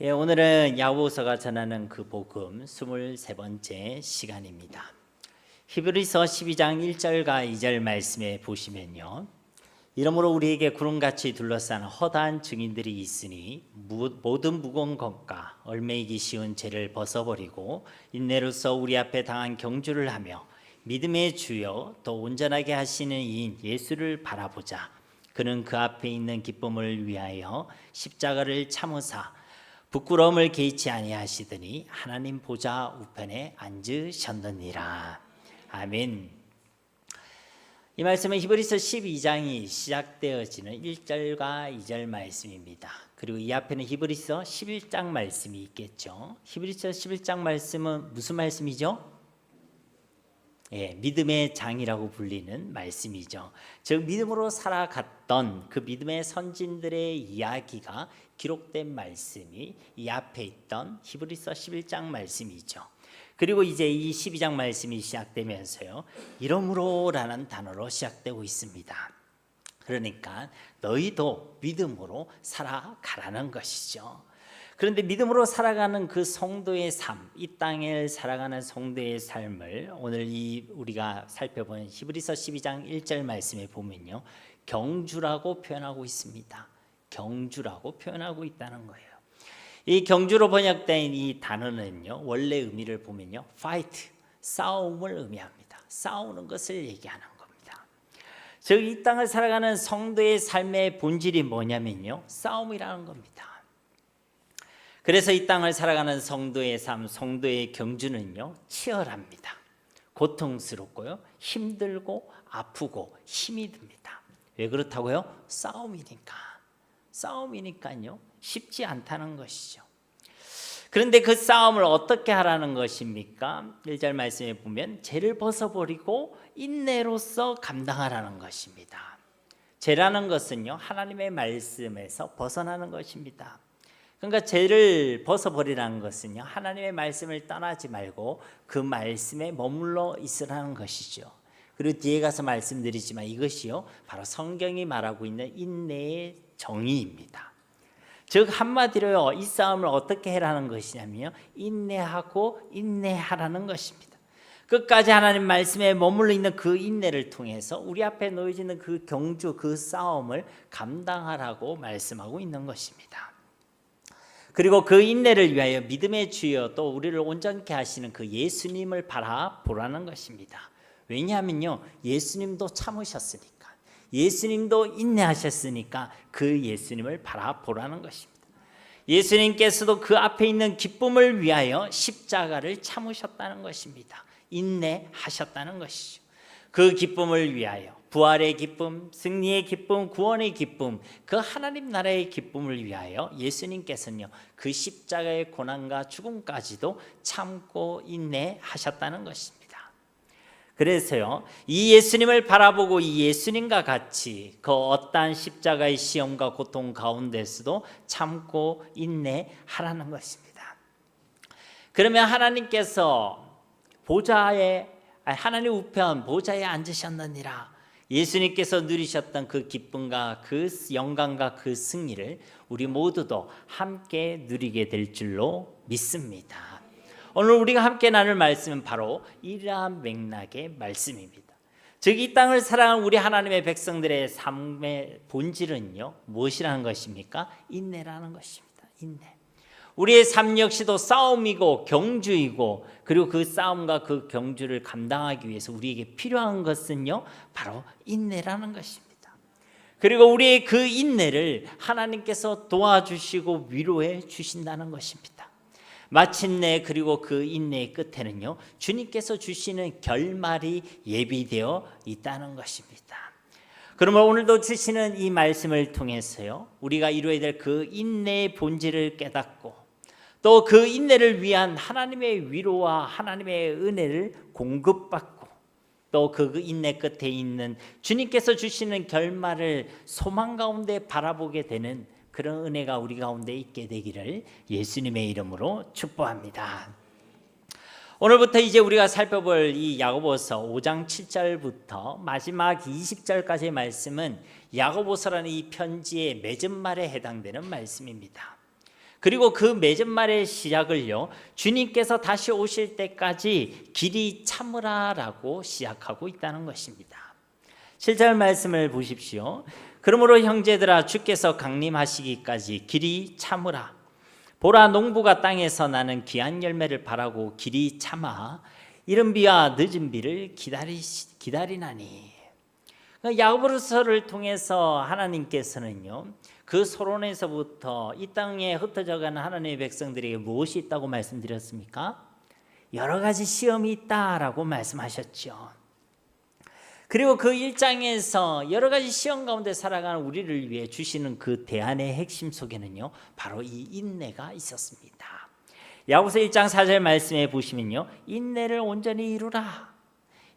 오늘은 야고보서가 전하는 그 복음 23번째 시간입니다. 히브리서 12장 1절과 2절 말씀에 보시면요, 이러므로 우리에게 구름같이 둘러싼 허다한 증인들이 있으니 모든 무거운 것과 얽매이기 쉬운 죄를 벗어버리고 인내로서 우리 앞에 당한 경주를 하며 믿음의 주여 또 온전하게 하시는 이인 예수를 바라보자. 그는 그 앞에 있는 기쁨을 위하여 십자가를 참으사 부끄러움을 개의치 아니하시더니 하나님 보좌 우편에 앉으셨느니라. 아멘. 이 말씀은 히브리서 12장이 시작되어지는 1절과 2절 말씀입니다. 그리고 이 앞에는 히브리서 11장 말씀이 있겠죠. 히브리서 11장 말씀은 무슨 말씀이죠? 믿음의 장이라고 불리는 말씀이죠. 즉 믿음으로 살아갔던 그 믿음의 선진들의 이야기가 기록된 말씀이 이 앞에 있던 히브리서 11장 말씀이죠. 그리고 이제 이 12장 말씀이 시작되면서요, 이러므로라는 단어로 시작되고 있습니다. 그러니까 너희도 믿음으로 살아가라는 것이죠. 그런데 믿음으로 살아가는 그 성도의 삶, 이 땅에 살아가는 성도의 삶을 오늘 우리가 살펴보는 히브리서 12장 1절 말씀에 보면요, 경주라고 표현하고 있습니다. 경주라고 표현하고 있다는 거예요. 이 경주로 번역된 이 단어는요, 원래 의미를 보면요, fight, 싸움을 의미합니다. 싸우는 것을 얘기하는 겁니다. 즉 이 땅을 살아가는 성도의 삶의 본질이 뭐냐면요, 싸움이라는 겁니다. 그래서 이 땅을 살아가는 성도의 삶, 성도의 경주는요, 치열합니다. 고통스럽고요, 힘들고 아프고 힘이 듭니다. 왜 그렇다고요? 싸움이니까요, 쉽지 않다는 것이죠. 그런데 그 싸움을 어떻게 하라는 것입니까? 1절 말씀에 보면 죄를 벗어버리고 인내로서 감당하라는 것입니다. 죄라는 것은요, 하나님의 말씀에서 벗어나는 것입니다. 그러니까 죄를 벗어버리라는 것은요, 하나님의 말씀을 떠나지 말고 그 말씀에 머물러 있으라는 것이죠. 그리고 뒤에 가서 말씀드리지만 이것이요, 바로 성경이 말하고 있는 인내의 정의입니다. 즉 한마디로요, 이 싸움을 어떻게 해라는 것이냐면요, 인내하고 인내하라는 것입니다. 끝까지 하나님 말씀에 머물러 있는 그 인내를 통해서 우리 앞에 놓여지는 그 경주, 그 싸움을 감당하라고 말씀하고 있는 것입니다. 그리고 그 인내를 위하여 믿음의 주여 또 우리를 온전케 하시는 그 예수님을 바라보라는 것입니다. 왜냐하면요, 예수님도 참으셨으니까, 예수님도 인내하셨으니까 그 예수님을 바라보라는 것입니다. 예수님께서도 그 앞에 있는 기쁨을 위하여 십자가를 참으셨다는 것입니다. 인내하셨다는 것이죠. 그 기쁨을 위하여 부활의 기쁨, 승리의 기쁨, 구원의 기쁨, 그 하나님 나라의 기쁨을 위하여 예수님께서는요, 그 십자가의 고난과 죽음까지도 참고 인내하셨다는 것입니다. 그래서요, 이 예수님을 바라보고 이 예수님과 같이 그 어떠한 십자가의 시험과 고통 가운데서도 참고 인내하라는 것입니다. 그러면 하나님께서 하나님 우편 보좌에 앉으셨느니라. 예수님께서 누리셨던 그 기쁨과 그 영광과 그 승리를 우리 모두도 함께 누리게 될 줄로 믿습니다. 오늘 우리가 함께 나눌 말씀은 바로 이러한 맥락의 말씀입니다. 즉 이 땅을 살아가는 우리 하나님의 백성들의 삶의 본질은요, 무엇이라는 것입니까? 인내라는 것입니다. 인내. 우리의 삶 역시도 싸움이고 경주이고, 그리고 그 싸움과 그 경주를 감당하기 위해서 우리에게 필요한 것은요, 바로 인내라는 것입니다. 그리고 우리의 그 인내를 하나님께서 도와주시고 위로해 주신다는 것입니다. 마침내 그리고 그 인내의 끝에는요, 주님께서 주시는 결말이 예비되어 있다는 것입니다. 그러면 오늘도 주시는 이 말씀을 통해서요, 우리가 이루어야 될 그 인내의 본질을 깨닫고 또 그 인내를 위한 하나님의 위로와 하나님의 은혜를 공급받고 또 그 인내 끝에 있는 주님께서 주시는 결말을 소망 가운데 바라보게 되는 그런 은혜가 우리 가운데 있게 되기를 예수님의 이름으로 축복합니다. 오늘부터 이제 우리가 살펴볼 이 야고보서 5장 7절부터 마지막 20절까지의 말씀은 야고보서라는 이 편지의 맺은 말에 해당되는 말씀입니다. 그리고 그 맺은 말의 시작을요, 주님께서 다시 오실 때까지 길이 참으라라고 시작하고 있다는 것입니다. 7절 말씀을 보십시오. 그러므로 형제들아, 주께서 강림하시기까지 길이 참으라. 보라, 농부가 땅에서 나는 귀한 열매를 바라고 길이 참아 이른 비와 늦은 비를 기다리나니. 야고보서를 통해서 하나님께서는요, 그 소론에서부터 이 땅에 흩어져가는 하나님의 백성들에게 무엇이 있다고 말씀드렸습니까? 여러 가지 시험이 있다라고 말씀하셨죠. 그리고 그 1장에서 여러 가지 시험 가운데 살아가는 우리를 위해 주시는 그 대안의 핵심 속에는요, 바로 이 인내가 있었습니다. 야고보서 1장 4절 말씀에 보시면요, 인내를 온전히 이루라.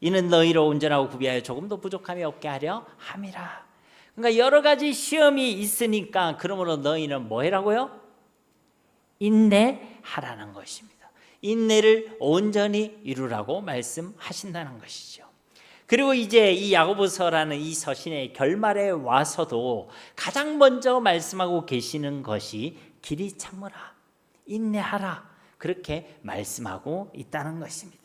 이는 너희로 온전하고 구비하여 조금도 부족함이 없게 하려 함이라. 그러니까 여러 가지 시험이 있으니까 그러므로 너희는 뭐 해라고요? 인내하라는 것입니다. 인내를 온전히 이루라고 말씀하신다는 것이죠. 그리고 이제 이 야고보서라는 이 서신의 결말에 와서도 가장 먼저 말씀하고 계시는 것이 길이 참으라, 인내하라, 그렇게 말씀하고 있다는 것입니다.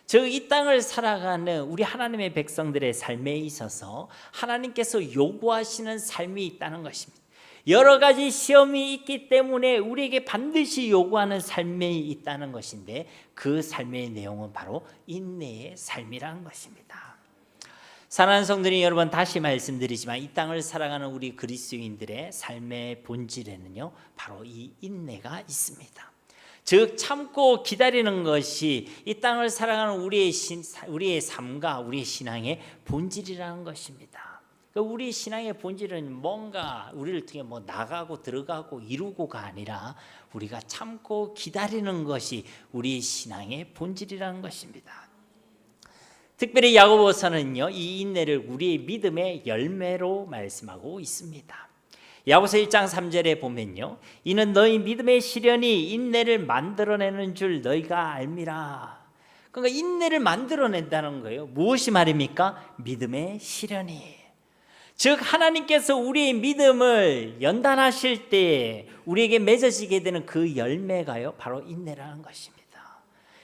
즉, 이 땅을 살아가는 우리 하나님의 백성들의 삶에 있어서 하나님께서 요구하시는 삶이 있다는 것입니다. 여러 가지 시험이 있기 때문에 우리에게 반드시 요구하는 삶이 있다는 것인데, 그 삶의 내용은 바로 인내의 삶이라는 것입니다. 사랑하는 성도님 여러분, 다시 말씀드리지만 이 땅을 살아가는 우리 그리스도인들의 삶의 본질에는요, 바로 이 인내가 있습니다. 즉, 참고 기다리는 것이 이 땅을 살아가는 우리의 삶과 우리의 신앙의 본질이라는 것입니다. 우리 신앙의 본질은 뭔가 우리를 통해 나가고 들어가고 이루고가 아니라 우리가 참고 기다리는 것이 우리 신앙의 본질이라는 것입니다. 특별히 야고보서는요, 이 인내를 우리의 믿음의 열매로 말씀하고 있습니다. 야고보서 1장 3절에 보면요, 이는 너희 믿음의 시련이 인내를 만들어내는 줄 너희가 알미라. 그러니까 인내를 만들어낸다는 거예요. 무엇이 말입니까? 믿음의 시련이. 즉, 하나님께서 우리의 믿음을 연단하실 때 우리에게 맺어지게 되는 그 열매가요, 바로 인내라는 것입니다.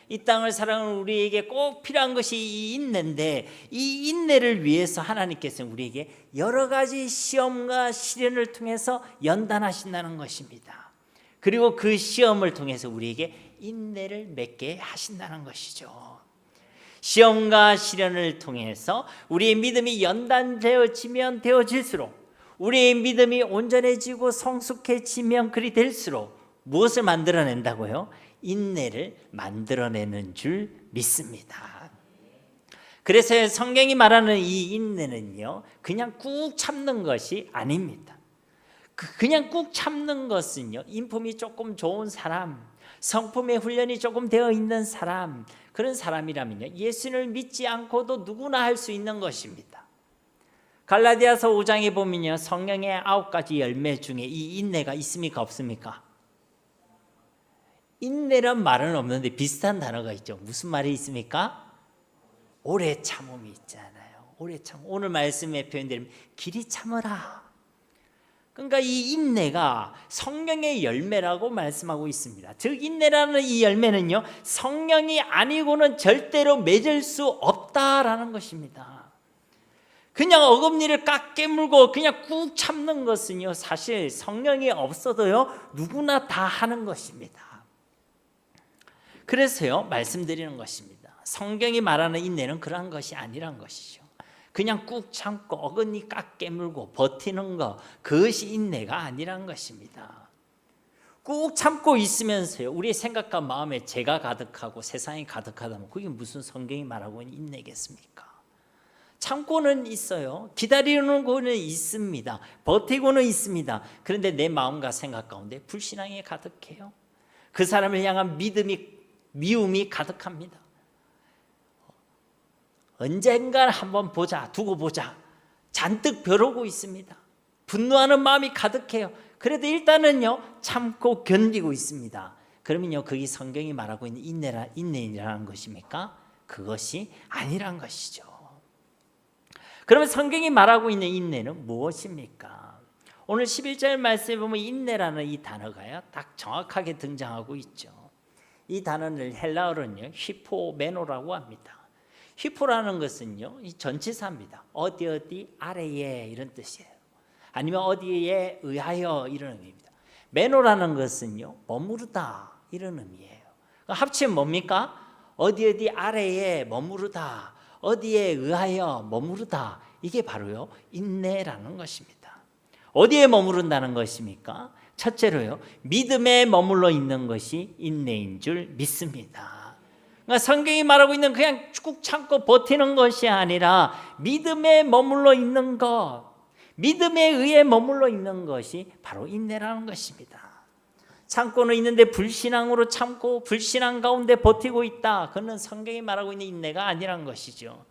이 땅을 살아가는 우리에게 꼭 필요한 것이 이 인내인데, 이 인내를 위해서 하나님께서는 우리에게 여러 가지 시험과 시련을 통해서 연단하신다는 것입니다. 그리고 그 시험을 통해서 우리에게 인내를 맺게 하신다는 것이죠. 시험과 시련을 통해서 우리의 믿음이 연단되어지면 되어질수록, 우리의 믿음이 온전해지고 성숙해지면 그리 될수록 무엇을 만들어낸다고요? 인내를 만들어내는 줄 믿습니다. 그래서 성경이 말하는 이 인내는요, 그냥 꾹 참는 것이 아닙니다. 그냥 꾹 참는 것은요, 인품이 조금 좋은 사람, 성품의 훈련이 조금 되어 있는 사람, 그런 사람이라면요, 예수를 믿지 않고도 누구나 할 수 있는 것입니다. 갈라디아서 5장에 보면요, 성령의 9가지 열매 중에 이 인내가 있습니까, 없습니까? 인내란 말은 없는데 비슷한 단어가 있죠. 무슨 말이 있습니까? 오래 참음이 있잖아요. 오래 참. 오늘 말씀에 표현되면 길이 참으라. 그러니까 이 인내가 성령의 열매라고 말씀하고 있습니다. 즉, 인내라는 이 열매는요, 성령이 아니고는 절대로 맺을 수 없다라는 것입니다. 그냥 어금니를 꽉 깨물고 그냥 꾹 참는 것은요, 사실 성령이 없어도요, 누구나 다 하는 것입니다. 그래서요, 말씀드리는 것입니다. 성경이 말하는 인내는 그러한 것이 아니란 것이죠. 그냥 꾹 참고 어금니 꽉 깨물고 버티는 것, 그것이 인내가 아니란 것입니다. 꾹 참고 있으면서요, 우리의 생각과 마음에 죄가 가득하고 세상이 가득하다면 그게 무슨 성경이 말하고 있는 인내겠습니까? 참고는 있어요. 기다리는 거는 있습니다. 버티고는 있습니다. 그런데 내 마음과 생각 가운데 불신앙이 가득해요. 그 사람을 향한 미움이 가득합니다. 언젠가 한번 보자, 두고 보자, 잔뜩 벼르고 있습니다. 분노하는 마음이 가득해요. 그래도 일단은요, 참고 견디고 있습니다. 그러면요, 그게 성경이 말하고 있는 인내라는 것입니까? 그것이 아니란 것이죠. 그러면 성경이 말하고 있는 인내는 무엇입니까? 오늘 11절 말씀에 보면 인내라는 이 단어가요 딱 정확하게 등장하고 있죠. 이 단어를 헬라어로는요 히포메노라고 합니다. 히포라는 것은요 이 전치사입니다. 어디 아래에 이런 뜻이에요. 아니면 어디에 의하여 이런 의미입니다. 메노라는 것은요 머무르다 이런 의미예요. 합치면 뭡니까? 어디 아래에 머무르다, 어디에 의하여 머무르다, 이게 바로요 인내라는 것입니다. 어디에 머무른다는 것입니까? 첫째로요 믿음에 머물러 있는 것이 인내인 줄 믿습니다. 그러니까 성경이 말하고 있는 그냥 쭉 참고 버티는 것이 아니라 믿음에 머물러 있는 것, 믿음에 의해 머물러 있는 것이 바로 인내라는 것입니다. 참고는 있는데 불신앙으로 참고 불신앙 가운데 버티고 있다, 그는 성경이 말하고 있는 인내가 아니란 것이죠.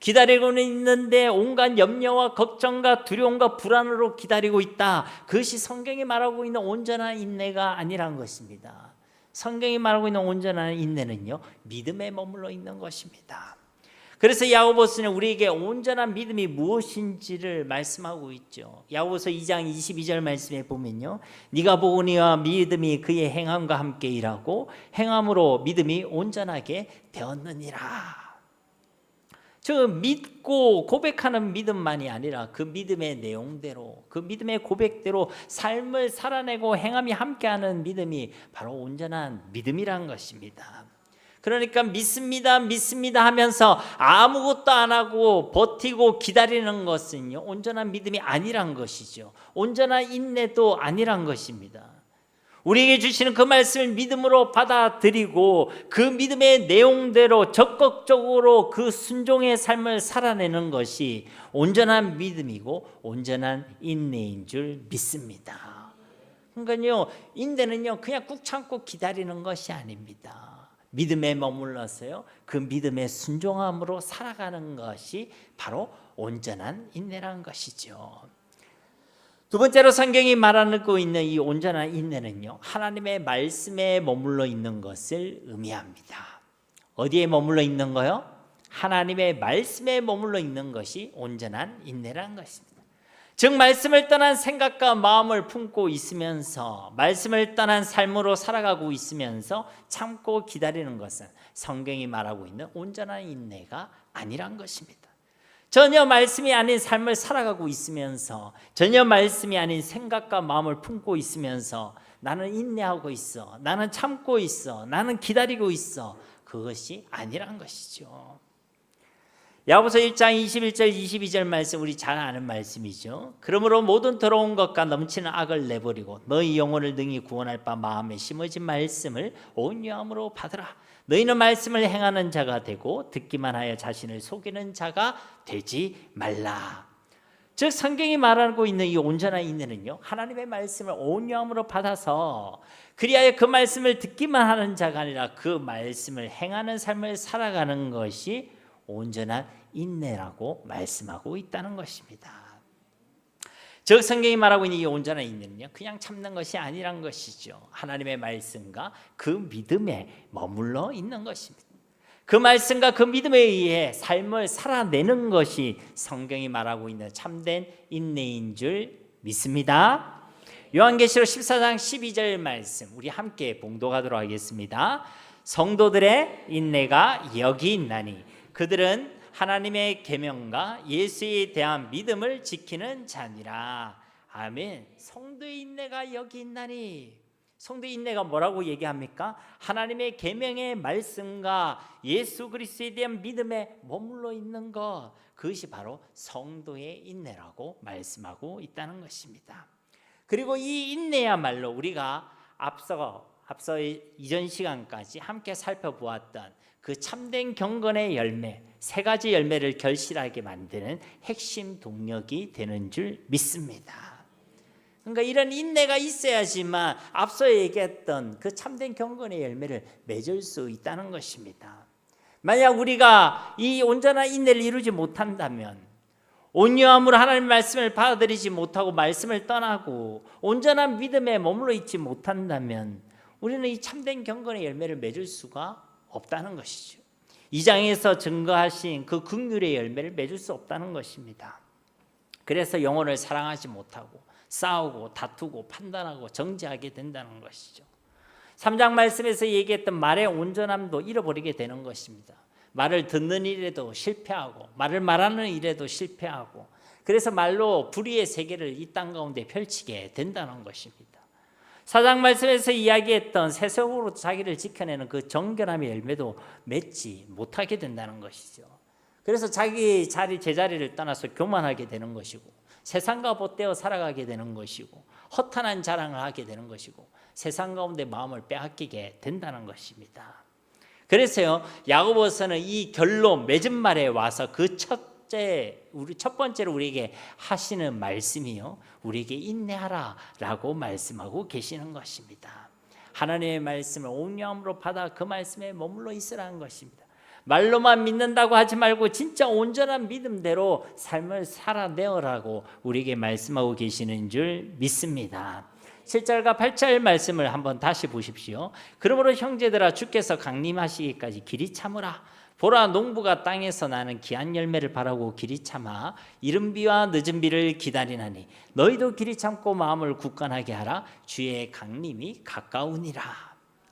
기다리고는 있는데 온갖 염려와 걱정과 두려움과 불안으로 기다리고 있다, 그것이 성경이 말하고 있는 온전한 인내가 아니란 것입니다. 성경이 말하고 있는 온전한 인내는요 믿음에 머물러 있는 것입니다. 그래서 야고보서는 우리에게 온전한 믿음이 무엇인지를 말씀하고 있죠. 야고보서 2장 22절 말씀에 보면요 네가 보니와 믿음이 그의 행함과 함께 일하고 행함으로 믿음이 온전하게 되었느니라. 저 믿고 고백하는 믿음만이 아니라 그 믿음의 내용대로, 그 믿음의 고백대로 삶을 살아내고 행함이 함께하는 믿음이 바로 온전한 믿음이란 것입니다. 그러니까 믿습니다 하면서 아무것도 안 하고 버티고 기다리는 것은요 온전한 믿음이 아니란 것이죠. 온전한 인내도 아니란 것입니다. 우리에게 주시는 그 말씀을 믿음으로 받아들이고 그 믿음의 내용대로 적극적으로 그 순종의 삶을 살아내는 것이 온전한 믿음이고 온전한 인내인 줄 믿습니다. 그러니까요 인내는요 그냥 꾹 참고 기다리는 것이 아닙니다. 믿음에 머물러서요 그 믿음의 순종함으로 살아가는 것이 바로 온전한 인내라는 것이죠. 두 번째로 성경이 말하고 있는 이 온전한 인내는요 하나님의 말씀에 머물러 있는 것을 의미합니다. 어디에 머물러 있는 거요? 하나님의 말씀에 머물러 있는 것이 온전한 인내라는 것입니다. 즉 말씀을 떠난 생각과 마음을 품고 있으면서 말씀을 떠난 삶으로 살아가고 있으면서 참고 기다리는 것은 성경이 말하고 있는 온전한 인내가 아니란 것입니다. 전혀 말씀이 아닌 삶을 살아가고 있으면서 전혀 말씀이 아닌 생각과 마음을 품고 있으면서 나는 인내하고 있어, 나는 참고 있어, 나는 기다리고 있어, 그것이 아니란 것이죠. 야고보서 1장 21절 22절 말씀 우리 잘 아는 말씀이죠. 그러므로 모든 더러운 것과 넘치는 악을 내버리고 너희 영혼을 능히 구원할 바 마음에 심어진 말씀을 온유함으로 받으라. 너희는 말씀을 행하는 자가 되고 듣기만 하여 자신을 속이는 자가 되지 말라. 즉 성경이 말하고 있는 이 온전한 인내는요 하나님의 말씀을 온유함으로 받아서 그리하여 그 말씀을 듣기만 하는 자가 아니라 그 말씀을 행하는 삶을 살아가는 것이 온전한 인내라고 말씀하고 있다는 것입니다. 즉 성경이 말하고 있는 이 온전한 인내는요 그냥 참는 것이 아니란 것이죠. 하나님의 말씀과 그 믿음에 머물러 있는 것입니다. 그 말씀과 그 믿음에 의해 삶을 살아내는 것이 성경이 말하고 있는 참된 인내인 줄 믿습니다. 요한계시록 14장 12절 말씀 우리 함께 봉독하도록 하겠습니다. 성도들의 인내가 여기 있나니 그들은 하나님의 계명과 예수에 대한 믿음을 지키는 자니라. 아멘. 성도의 인내가 여기 있나니, 성도의 인내가 뭐라고 얘기합니까? 하나님의 계명의 말씀과 예수 그리스도에 대한 믿음에 머물러 있는 것, 그것이 바로 성도의 인내라고 말씀하고 있다는 것입니다. 그리고 이 인내야말로 우리가 앞서 이전 시간까지 함께 살펴보았던 그 참된 경건의 열매, 세 가지 열매를 결실하게 만드는 핵심 동력이 되는 줄 믿습니다. 그러니까 이런 인내가 있어야지만 앞서 얘기했던 그 참된 경건의 열매를 맺을 수 있다는 것입니다. 만약 우리가 이 온전한 인내를 이루지 못한다면, 온유함으로 하나님 말씀을 받아들이지 못하고 말씀을 떠나고 온전한 믿음에 머물러 있지 못한다면 우리는 이 참된 경건의 열매를 맺을 수가 없다는 것이죠. 이 장에서 증거하신 그 긍휼의 열매를 맺을 수 없다는 것입니다. 그래서 영혼을 사랑하지 못하고 싸우고 다투고 판단하고 정죄하게 된다는 것이죠. 3장 말씀에서 얘기했던 말의 온전함도 잃어버리게 되는 것입니다. 말을 듣는 일에도 실패하고 말을 말하는 일에도 실패하고 그래서 말로 불의의 세계를 이 땅 가운데 펼치게 된다는 것입니다. 4장 말씀에서 이야기했던 세속으로 자기를 지켜내는 그 정결함의 열매도 맺지 못하게 된다는 것이죠. 그래서 자기 자리 제자리를 떠나서 교만하게 되는 것이고 세상과 보태어 살아가게 되는 것이고 허탄한 자랑을 하게 되는 것이고 세상 가운데 마음을 빼앗기게 된다는 것입니다. 그래서요 야고보서는 이 결론 맺은 말에 와서 그 첫 번째로 우리에게 하시는 말씀이요 우리에게 인내하라라고 말씀하고 계시는 것입니다. 하나님의 말씀을 온 영으로 받아 그 말씀에 머물러 있으라는 것입니다. 말로만 믿는다고 하지 말고 진짜 온전한 믿음대로 삶을 살아내어라고 우리에게 말씀하고 계시는 줄 믿습니다. 7절과 8절 말씀을 한번 다시 보십시오. 그러므로 형제들아 주께서 강림하시기까지 길이 참으라. 보라 농부가 땅에서 나는 귀한 열매를 바라고 길이 참아 이른 비와 늦은 비를 기다리나니 너희도 길이 참고 마음을 굳건하게 하라. 주의 강림이 가까우니라.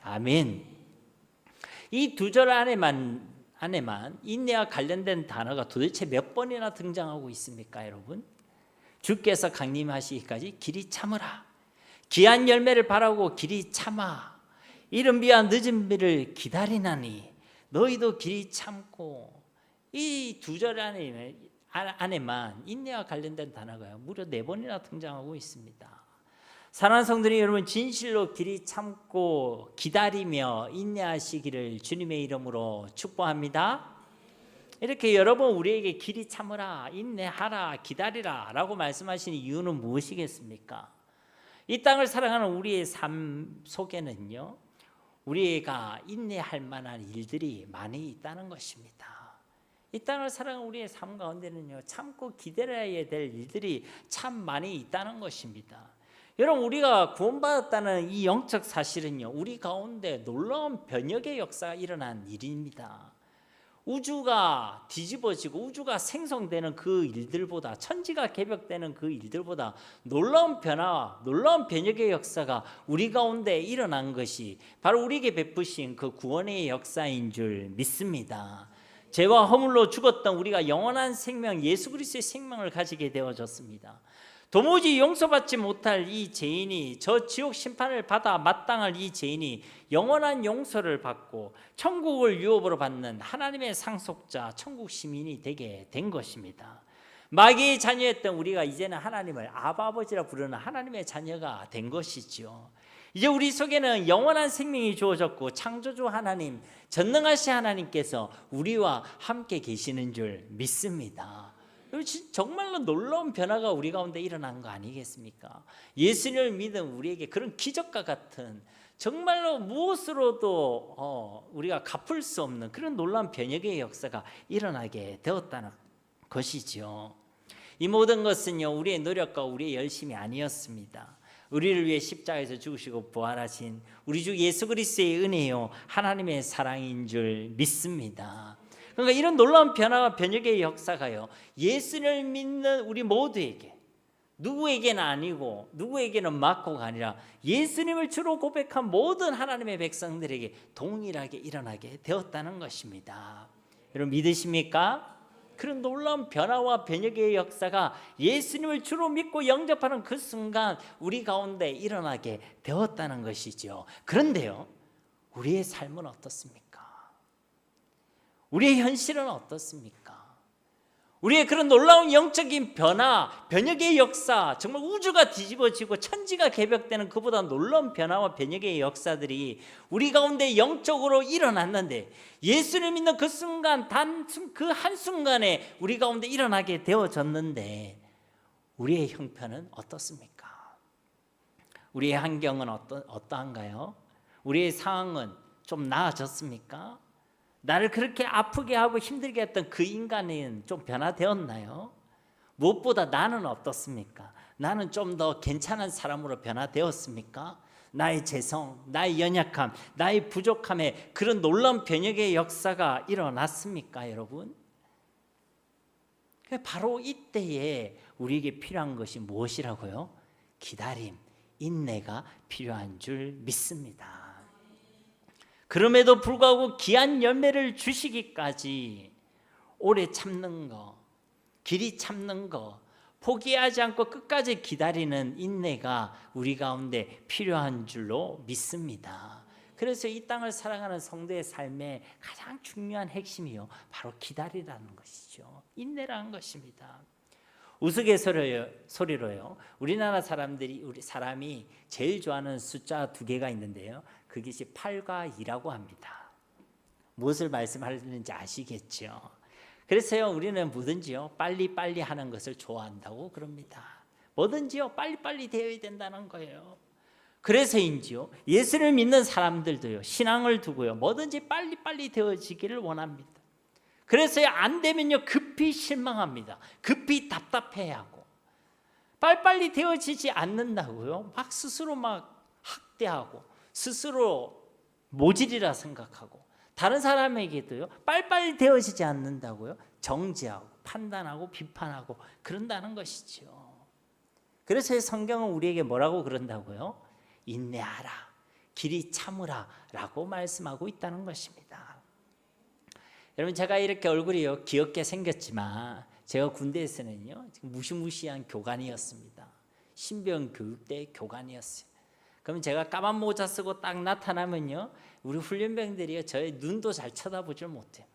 아멘. 이 두 절 안에만 인내와 관련된 단어가 도대체 몇 번이나 등장하고 있습니까, 여러분? 주께서 강림하시기까지 길이 참으라. 귀한 열매를 바라고 길이 참아 이른 비와 늦은 비를 기다리나니 너희도 길이 참고. 이 두 절 안에만 인내와 관련된 단어가 무려 4번이나 등장하고 있습니다. 사랑하는 성도님 여러분, 진실로 길이 참고 기다리며 인내하시기를 주님의 이름으로 축복합니다. 이렇게 여러 번 우리에게 길이 참으라, 인내하라, 기다리라 라고 말씀하시는 이유는 무엇이겠습니까? 이 땅을 살아가는 우리의 삶 속에는요 우리가 인내할 만한 일들이 많이 있다는 것입니다. 이 땅을 살아가는 우리의 삶 가운데는요 참고 기다려야 될 일들이 참 많이 있다는 것입니다. 여러분 우리가 구원받았다는 이 영적 사실은요 우리 가운데 놀라운 변혁의 역사가 일어난 일입니다. 우주가 뒤집어지고 우주가 생성되는 그 일들보다, 천지가 개벽되는 그 일들보다 놀라운 변화와 놀라운 변혁의 역사가 우리 가운데 일어난 것이 바로 우리에게 베푸신 그 구원의 역사인 줄 믿습니다. 죄와 허물로 죽었던 우리가 영원한 생명, 예수 그리스도의 생명을 가지게 되어졌습니다. 도무지 용서받지 못할 이 죄인이, 저 지옥 심판을 받아 마땅할 이 죄인이 영원한 용서를 받고 천국을 유업으로 받는 하나님의 상속자, 천국 시민이 되게 된 것입니다. 마귀의 자녀였던 우리가 이제는 하나님을 아바 아버지라 부르는 하나님의 자녀가 된 것이지요. 이제 우리 속에는 영원한 생명이 주어졌고 창조주 하나님, 전능하신 하나님께서 우리와 함께 계시는 줄 믿습니다. 정말로 놀라운 변화가 우리 가운데 일어난 거 아니겠습니까? 예수님을 믿은 우리에게 그런 기적과 같은, 정말로 무엇으로도 우리가 갚을 수 없는 그런 놀라운 변혁의 역사가 일어나게 되었다는 것이죠. 이 모든 것은요 우리의 노력과 우리의 열심이 아니었습니다. 우리를 위해 십자가에서 죽으시고 부활하신 우리 주 예수 그리스도의 은혜요 하나님의 사랑인 줄 믿습니다. 그러니까 이런 놀라운 변화와 변혁의 역사가요 예수를 믿는 우리 모두에게, 누구에게는 아니고 누구에게는 맞고가 아니라 예수님을 주로 고백한 모든 하나님의 백성들에게 동일하게 일어나게 되었다는 것입니다. 여러분 믿으십니까? 그런 놀라운 변화와 변혁의 역사가 예수님을 주로 믿고 영접하는 그 순간 우리 가운데 일어나게 되었다는 것이죠. 그런데요 우리의 삶은 어떻습니까? 우리의 현실은 어떻습니까? 우리의 그런 놀라운 영적인 변화, 변혁의 역사, 정말 우주가 뒤집어지고 천지가 개벽되는 그보다 놀라운 변화와 변혁의 역사들이 우리 가운데 영적으로 일어났는데, 예수를 믿는 그 순간, 그 한순간에 우리 가운데 일어나게 되어졌는데 우리의 형편은 어떻습니까? 우리의 환경은 어떠한가요? 우리의 상황은 좀 나아졌습니까? 나를 그렇게 아프게 하고 힘들게 했던 그 인간은 좀 변화되었나요? 무엇보다 나는 어떻습니까? 나는 좀 더 괜찮은 사람으로 변화되었습니까? 나의 죄성, 나의 연약함, 나의 부족함에 그런 놀라운 변혁의 역사가 일어났습니까, 여러분? 바로 이때에 우리에게 필요한 것이 무엇이라고요? 기다림, 인내가 필요한 줄 믿습니다. 그럼에도 불구하고 귀한 열매를 주시기까지 오래 참는 거, 길이 참는 거, 포기하지 않고 끝까지 기다리는 인내가 우리 가운데 필요한 줄로 믿습니다. 그래서 이 땅을 살아가는 성도의 삶의 가장 중요한 핵심이요, 바로 기다리라는 것이죠. 인내라는 것입니다. 우스갯소리로요, 우리나라 사람이 제일 좋아하는 숫자 2개가 있는데요, 그것이 8과 2라고 합니다. 무엇을 말씀하는지 아시겠죠? 그래서요, 우리는 뭐든지요 빨리빨리 하는 것을 좋아한다고 그럽니다. 뭐든지요 빨리빨리 되어야 된다는 거예요. 그래서인지요, 예수를 믿는 사람들도요, 신앙을 두고요, 뭐든지 빨리빨리 되어지기를 원합니다. 그래서요, 안 되면요 급히 실망합니다. 급히 답답해하고, 빨리빨리 되어지지 않는다고요 막 스스로 막 학대하고, 스스로 모질이라 생각하고, 다른 사람에게도요 빨리빨리 되어지지 않는다고요 정죄하고, 판단하고, 비판하고 그런다는 것이죠. 그래서 성경은 우리에게 뭐라고 그런다고요? 인내하라, 길이 참으라 라고 말씀하고 있다는 것입니다. 여러분, 제가 이렇게 얼굴이 귀엽게 생겼지만 제가 군대에서는요 무시무시한 교관이었습니다. 신병 교육대 교관이었어요. 그럼 제가 까만 모자 쓰고 딱 나타나면요, 우리 훈련병들이요 저의 눈도 잘 쳐다보질 못해요.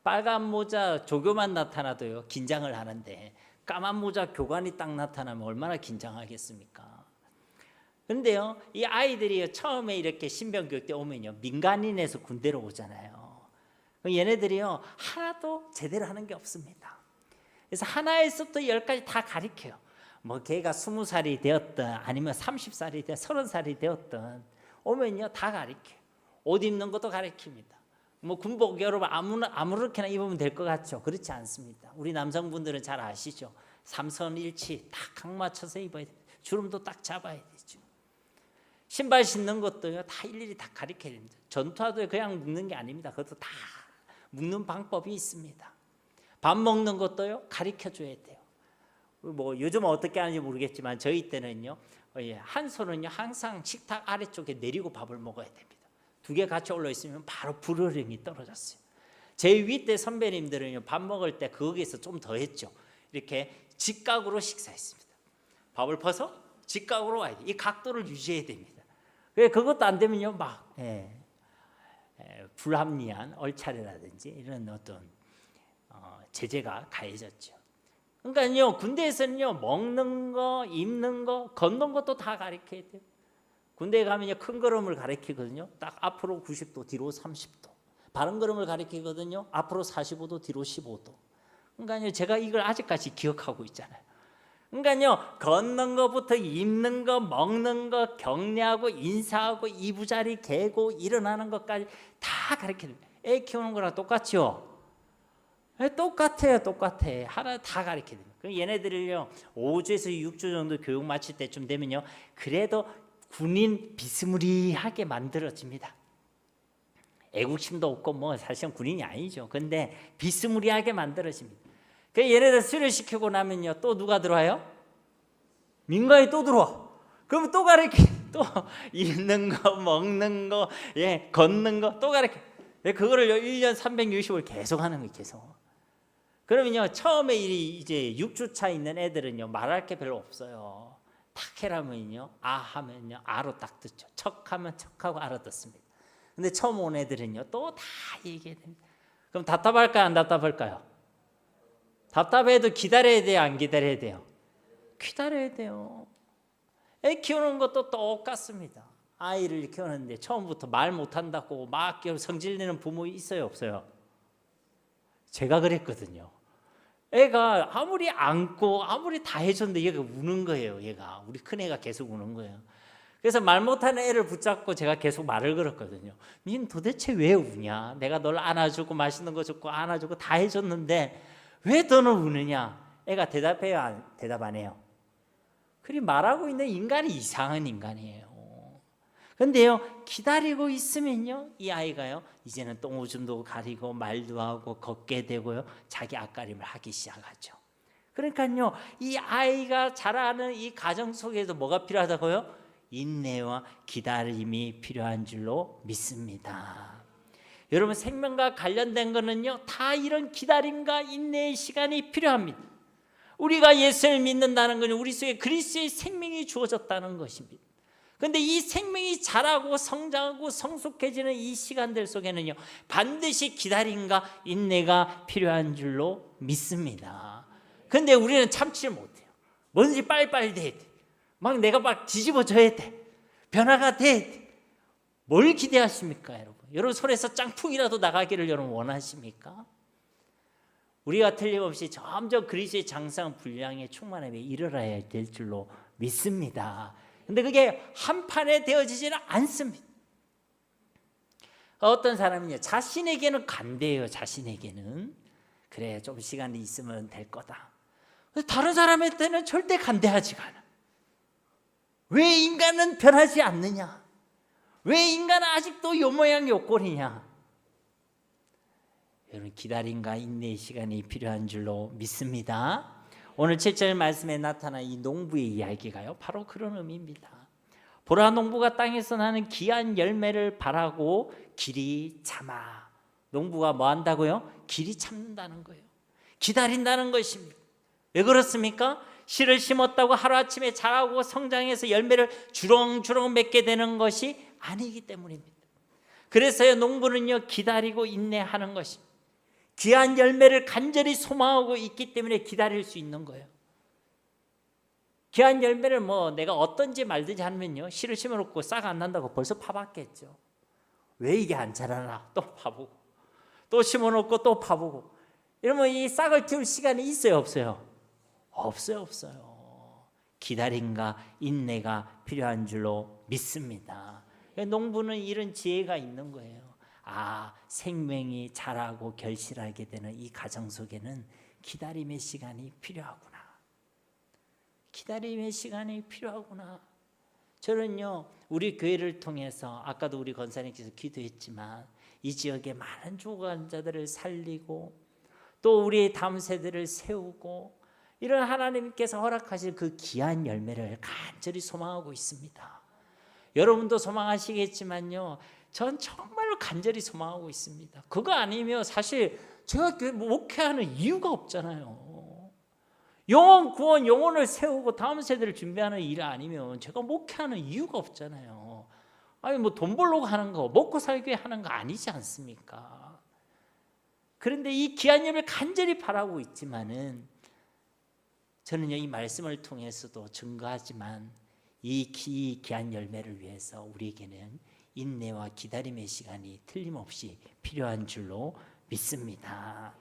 빨간 모자 조교만 나타나도요 긴장을 하는데, 까만 모자 교관이 딱 나타나면 얼마나 긴장하겠습니까? 그런데요, 이 아이들이 처음에 이렇게 신병 교육 때 오면요 민간인에서 군대로 오잖아요. 얘네들이요 하나도 제대로 하는 게 없습니다. 그래서 하나에서부터 10까지 다 가르쳐요. 뭐 걔가 20살이 되었든 아니면 30살이 되었든 30살이 되었든 오면요 다 가르쳐요. 옷 입는 것도 가르칩니다. 뭐 군복 여러분 아무렇게나 입으면 될 것 같죠? 그렇지 않습니다. 우리 남성분들은 잘 아시죠? 삼선 일치 딱 각 맞춰서 입어야 돼요. 주름도 딱 잡아야 되죠. 신발 신는 것도요 다 일일이 다 가르쳐야 됩니다. 전투화도 그냥 묶는 게 아닙니다. 그것도 다 묶는 방법이 있습니다. 밥 먹는 것도요 가르쳐 줘야 돼요. 뭐 요즘은 어떻게 하는지 모르겠지만 저희 때는요 한 손은요 항상 식탁 아래쪽에 내리고 밥을 먹어야 됩니다. 2개 같이 올라 있으면 바로 불호령이 떨어졌어요. 제 윗대 선배님들은요 밥 먹을 때 거기에서 좀 더 했죠. 이렇게 직각으로 식사했습니다. 밥을 퍼서 직각으로 와야 돼요. 이 각도를 유지해야 됩니다. 그것도 안 되면요 막 불합리한 얼차례라든지 이런 어떤 제재가 가해졌죠. 그러니까요 군대에서는요 먹는 거, 입는 거, 걷는 것도 다 가르쳐야 돼요. 군대에 가면요 큰 걸음을 가르치거든요. 딱 앞으로 90도, 뒤로 30도. 바른 걸음을 가르치거든요. 앞으로 45도, 뒤로 15도. 그러니까요 제가 이걸 아직까지 기억하고 있잖아요. 그러니까요 걷는 것부터 입는 거, 먹는 거, 격려하고 인사하고 이부자리 개고 일어나는 것까지 다 가르쳐야 됩니다. 애 키우는 거랑 똑같죠? 똑같아요. 하나 다 가르쳐야 됩니다. 그럼 얘네들을요 5주에서 6주 정도 교육 마칠 때쯤 되면요 그래도 군인 비스무리하게 만들어집니다. 애국심도 없고 뭐 사실은 군인이 아니죠. 근데 비스무리하게 만들어집니다. 그 얘네들 수료시키고 나면요 또 누가 들어와요? 민가에 또 들어와. 그러면 또 가르쳐. 또 입는 거, 먹는 거, 걷는 거 또 가르쳐. 그거를 1년 360을 계속 하는 거예요. 계속. 그러면요 처음에 이제 6주차 있는 애들은요 말할 게 별로 없어요. 탁 해라면요 아 하면요 아로 딱 듣죠. 척하면 척하고 알아듣습니다. 근데 처음 온 애들은요 또 다 얘기해야 됩니다. 그럼 답답할까요? 안 답답할까요? 답답해도 기다려야 돼요? 안 기다려야 돼요? 기다려야 돼요. 애 키우는 것도 똑같습니다. 아이를 키우는데 처음부터 말 못한다고 막 성질내는 부모 있어요? 없어요? 제가 그랬거든요. 애가 아무리 안고 아무리 다 해줬는데 얘가 우는 거예요. 얘가 우리 큰애가 계속 우는 거예요. 그래서 말 못하는 애를 붙잡고 제가 계속 말을 걸었거든요. 닌 도대체 왜 우냐? 내가 널 안아주고 맛있는 거 줬고 안아주고 다 해줬는데 왜 너는 우느냐? 애가 대답해요? 대답 안 해요? 그리 말하고 있는 인간이 이상한 인간이에요. 근데요 기다리고 있으면요 이 아이가요 이제는 똥오줌도 가리고 말도 하고 걷게 되고요 자기 앞가림을 하기 시작하죠. 그러니까요, 이 아이가 자라는 이 가정 속에서 뭐가 필요하다고요? 인내와 기다림이 필요한 줄로 믿습니다. 여러분, 생명과 관련된 거는요, 다 이런 기다림과 인내의 시간이 필요합니다. 우리가 예수를 믿는다는 것은 우리 속에 그리스도의 생명이 주어졌다는 것입니다. 그런데 이 생명이 자라고 성장하고 성숙해지는 이 시간들 속에는요, 반드시 기다림과 인내가 필요한 줄로 믿습니다. 그런데 우리는 참지를 못해요. 뭐든지 빨리빨리 돼야 돼. 막 내가 막 뒤집어져야 돼. 변화가 돼야 돼. 뭘 기대하십니까, 여러분? 여러분 손에서 짱풍이라도 나가기를 여러분 원하십니까? 우리가 틀림없이 점점 그리스도의 장성 분량의 충만함에 이르러야 될 줄로 믿습니다. 근데 그게 한 판에 되어지지는 않습니다. 어떤 사람은요, 자신에게는 간대요. 자신에게는 그래, 좀 시간이 있으면 될 거다. 다른 사람한테는 절대 간대하지가 않아. 왜 인간은 변하지 않느냐? 왜 인간은 아직도 요 모양 요 꼴이냐? 여러분, 기다림과 인내의 시간이 필요한 줄로 믿습니다. 오늘 7절 말씀에 나타난 이 농부의 이야기가요, 바로 그런 의미입니다. 보라, 농부가 땅에서 나는 귀한 열매를 바라고 길이 참아. 농부가 뭐 한다고요? 길이 참는다는 거예요. 기다린다는 것입니다. 왜 그렇습니까? 씨를 심었다고 하루아침에 자라고 성장해서 열매를 주렁주렁 맺게 되는 것이 아니기 때문입니다. 그래서요, 농부는요, 기다리고 인내하는 것입니다. 귀한 열매를 간절히 소망하고 있기 때문에 기다릴 수 있는 거예요. 귀한 열매를 뭐 내가 어떤지 말든지 하면요, 씨를 심어놓고 싹 안 난다고 벌써 파봤겠죠. 왜 이게 안 자라나 또 파보고, 또 심어놓고 또 파보고, 이러면 이 싹을 틔울 시간이 있어요, 없어요? 없어요. 기다림과 인내가 필요한 줄로 믿습니다. 농부는 이런 지혜가 있는 거예요. 아, 생명이 자라고 결실하게 되는 이 가정 속에는 기다림의 시간이 필요하구나. 기다림의 시간이 필요하구나. 저는요, 우리 교회를 통해서 아까도 우리 권사님께서 기도했지만 이 지역의 많은 중환자들을 살리고 또 우리의 다음 세대를 세우고, 이런 하나님께서 허락하실 그 귀한 열매를 간절히 소망하고 있습니다. 여러분도 소망하시겠지만요, 전 정말로 간절히 소망하고 있습니다. 그거 아니면 사실 제가 목회하는 이유가 없잖아요. 영혼 구원, 영혼을 세우고 다음 세대를 준비하는 일 아니면 제가 목회하는 이유가 없잖아요. 아니 뭐 돈 벌려고 하는 거, 먹고 살기 위해 하는 거 아니지 않습니까? 그런데 이 귀한 열매를 간절히 바라고 있지만은, 저는요, 이 말씀을 통해서도 증거하지만 이 귀한 열매를 위해서 우리에게는 인내와 기다림의 시간이 틀림없이 필요한 줄로 믿습니다.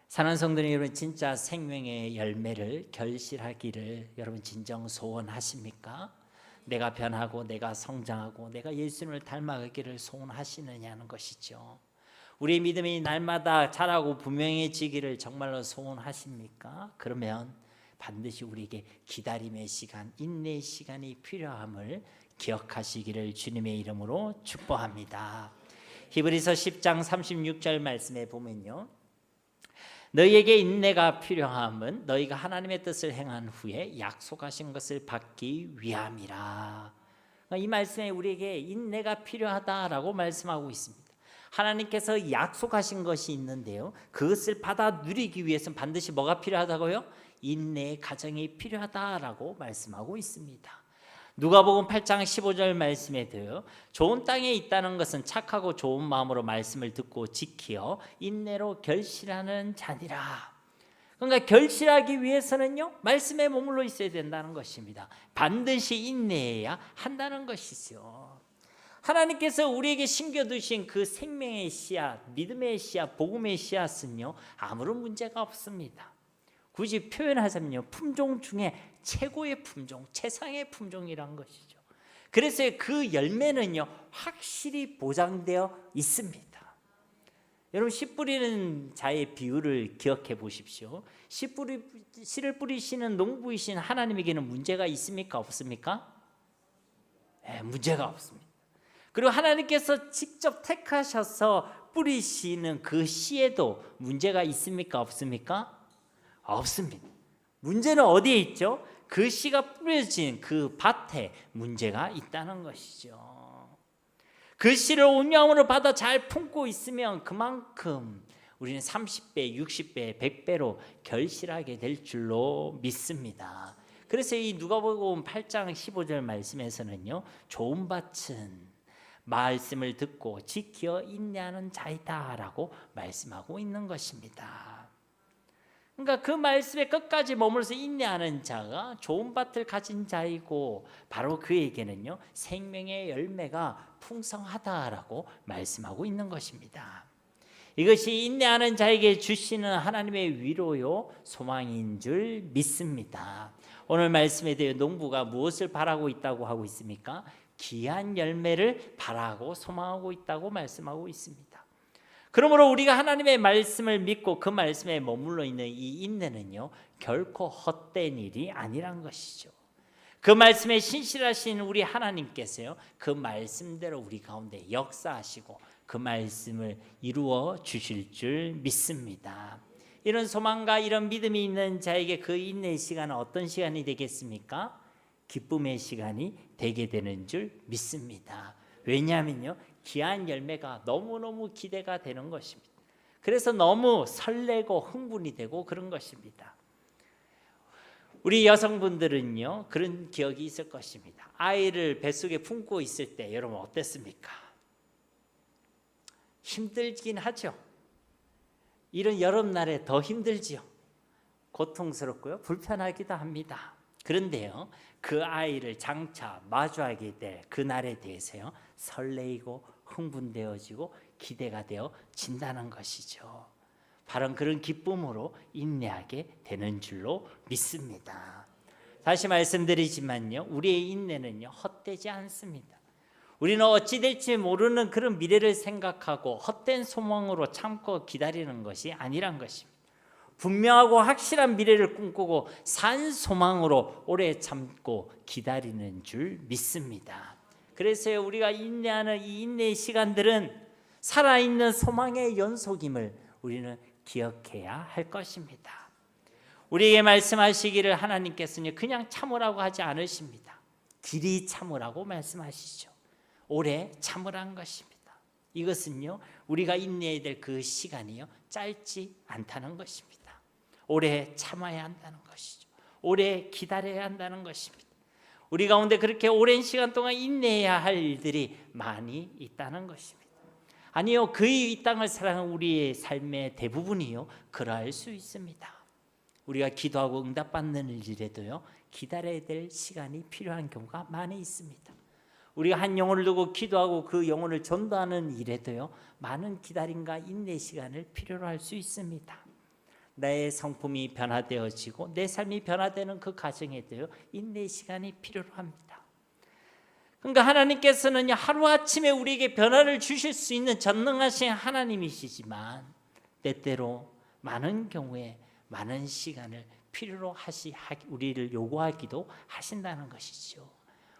사랑하는 성도님 여러분, 진짜 생명의 열매를 결실하기를 여러분 진정 소원하십니까? 내가 변하고 내가 성장하고 내가 예수님을 닮아가기를 소원하시느냐는 것이죠. 우리의 믿음이 날마다 자라고 분명해지기를 정말로 소원하십니까? 그러면 반드시 우리에게 기다림의 시간, 인내의 시간이 필요함을 기억하시기를 주님의 이름으로 축복합니다. 히브리서 10장 36절 말씀에 보면요, 너희에게 인내가 필요함은 너희가 하나님의 뜻을 행한 후에 약속하신 것을 받기 위함이라. 이 말씀에 우리에게 인내가 필요하다라고 말씀하고 있습니다. 하나님께서 약속하신 것이 있는데요, 그것을 받아 누리기 위해서는 반드시 뭐가 필요하다고요? 인내의 과정이 필요하다라고 말씀하고 있습니다. 누가복음 8장 15절 말씀에도요, 좋은 땅에 있다는 것은 착하고 좋은 마음으로 말씀을 듣고 지키어 인내로 결실하는 자니라. 그러니까 결실하기 위해서는요, 말씀에 머물러 있어야 된다는 것입니다. 반드시 인내해야 한다는 것이죠. 하나님께서 우리에게 심겨두신 그 생명의 씨앗, 믿음의 씨앗, 복음의 씨앗은요, 아무런 문제가 없습니다. 굳이 표현하자면요, 품종 중에 최고의 품종, 최상의 품종이란 것이죠. 그래서 그 열매는요, 확실히 보장되어 있습니다. 여러분, 씨 뿌리는 자의 비유를 기억해 보십시오. 씨를 뿌리시는 농부이신 하나님에게는 문제가 있습니까? 없습니까? 네, 문제가 없습니다. 그리고 하나님께서 직접 택하셔서 뿌리시는 그 씨에도 문제가 있습니까? 없습니까? 없습니다. 문제는 어디에 있죠? 그 씨가 뿌려진 그 밭에 문제가 있다는 것이죠. 그 씨를 온유함으로 받아 잘 품고 있으면 그만큼 우리는 30배, 60배, 100배로 결실하게 될 줄로 믿습니다. 그래서 이 누가복음 8장 15절 말씀에서는요, 좋은 밭은 말씀을 듣고 지켜 인내하는 자이다라고 말씀하고 있는 것입니다. 그러니까 그 말씀에 끝까지 머물러서 인내하는 자가 좋은 밭을 가진 자이고, 바로 그에게는요 생명의 열매가 풍성하다라고 말씀하고 있는 것입니다. 이것이 인내하는 자에게 주시는 하나님의 위로요 소망인 줄 믿습니다. 오늘 말씀에 대해 농부가 무엇을 바라고 있다고 하고 있습니까? 귀한 열매를 바라고 소망하고 있다고 말씀하고 있습니다. 그러므로 우리가 하나님의 말씀을 믿고 그 말씀에 머물러 있는 이 인내는요 결코 헛된 일이 아니란 것이죠. 그 말씀에 신실하신 우리 하나님께서요 그 말씀대로 우리 가운데 역사하시고 그 말씀을 이루어 주실 줄 믿습니다. 이런 소망과 이런 믿음이 있는 자에게 그 인내의 시간은 어떤 시간이 되겠습니까? 기쁨의 시간이 되게 되는 줄 믿습니다. 왜냐하면요 귀한 열매가 너무너무 기대가 되는 것입니다. 그래서 너무 설레고 흥분이 되고 그런 것입니다. 우리 여성분들은요 그런 기억이 있을 것입니다. 아이를 뱃속에 품고 있을 때 여러분 어땠습니까? 힘들긴 하죠. 이런 여름날에 더 힘들지요. 고통스럽고요 불편하기도 합니다. 그런데요 그 아이를 장차 마주하게 될 그날에 대해서요 설레이고 흥분되어지고 기대가 되어진다는 것이죠. 바로 그런 기쁨으로 인내하게 되는 줄로 믿습니다. 다시 말씀드리지만요 우리의 인내는요 헛되지 않습니다. 우리는 어찌 될지 모르는 그런 미래를 생각하고 헛된 소망으로 참고 기다리는 것이 아니란 것입니다. 분명하고 확실한 미래를 꿈꾸고 산 소망으로 오래 참고 기다리는 줄 믿습니다. 그래서 우리가 인내하는 이 인내의 시간들은 살아있는 소망의 연속임을 우리는 기억해야 할 것입니다. 우리에게 말씀하시기를 하나님께서는 그냥 참으라고 하지 않으십니다. 길이 참으라고 말씀하시죠. 오래 참으라는 것입니다. 이것은요 우리가 인내해야 될 그 시간이요 짧지 않다는 것입니다. 오래 참아야 한다는 것이죠. 오래 기다려야 한다는 것입니다. 우리 가운데 그렇게 오랜 시간 동안 인내해야 할 일들이 많이 있다는 것입니다. 아니요 이 땅을 살아가는 우리의 삶의 대부분이요 그러할 수 있습니다. 우리가 기도하고 응답받는 일에도요 기다려야 될 시간이 필요한 경우가 많이 있습니다. 우리가 한 영혼을 두고 기도하고 그 영혼을 전도하는 일에도요 많은 기다림과 인내 시간을 필요로 할 수 있습니다. 나의 성품이 변화되어지고 내 삶이 변화되는 그 과정에도요 인내 시간이 필요로 합니다. 그러니까 하나님께서는 하루아침에 우리에게 변화를 주실 수 있는 전능하신 하나님이시지만 때때로 많은 경우에 많은 시간을 필요로 우리를 요구하기도 하신다는 것이죠.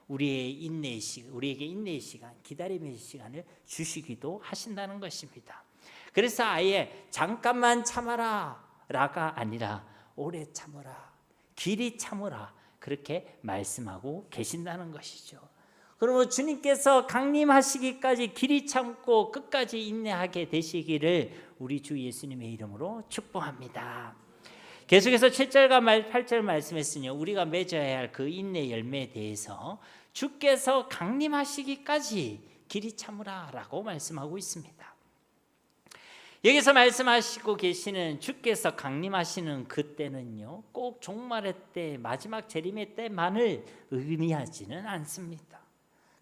우리에게 인내의 시간, 기다림의 시간을 주시기도 하신다는 것입니다. 그래서 아예 잠깐만 참아라 라가 아니라 오래 참으라, 길이 참으라 그렇게 말씀하고 계신다는 것이죠. 그러므로 주님께서 강림하시기까지 길이 참고 끝까지 인내하게 되시기를 우리 주 예수님의 이름으로 축복합니다. 계속해서 7절과 8절 말씀했으니 우리가 맺어야 할 그 인내 열매에 대해서 주께서 강림하시기까지 길이 참으라 라고 말씀하고 있습니다. 여기서 말씀하시고 계시는 주께서 강림하시는 그때는요 꼭 종말의 때 마지막 재림의 때만을 의미하지는 않습니다.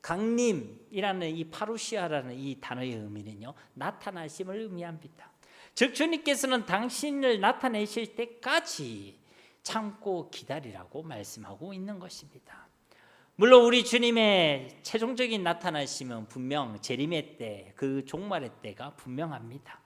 강림이라는 이 파루시아라는 이 단어의 의미는요 나타나심을 의미합니다. 즉 주님께서는 당신을 나타내실 때까지 참고 기다리라고 말씀하고 있는 것입니다. 물론 우리 주님의 최종적인 나타나심은 분명 재림의 때, 그 종말의 때가 분명합니다.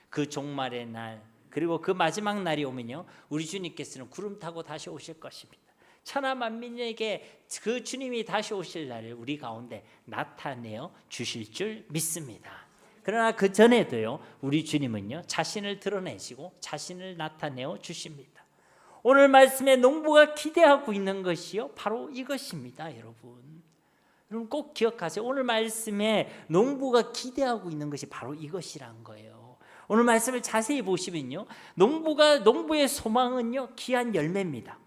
그 종말의 날 그리고 그 마지막 날이 오면요 우리 주님께서는 구름 타고 다시 오실 것입니다. 천하 만민에게 그 주님이 다시 오실 날을 우리 가운데 나타내어 주실 줄 믿습니다. 그러나 그 전에도요 우리 주님은요 자신을 드러내시고 자신을 나타내어 주십니다. 오늘 말씀에 농부가 기대하고 있는 것이요, 바로 이것입니다. 여러분 꼭 기억하세요. 오늘 말씀에 농부가 기대하고 있는 것이 바로 이것이란 거예요. 오늘 말씀을 자세히 보시면요, 농부의 소망은요, 귀한 열매입니다.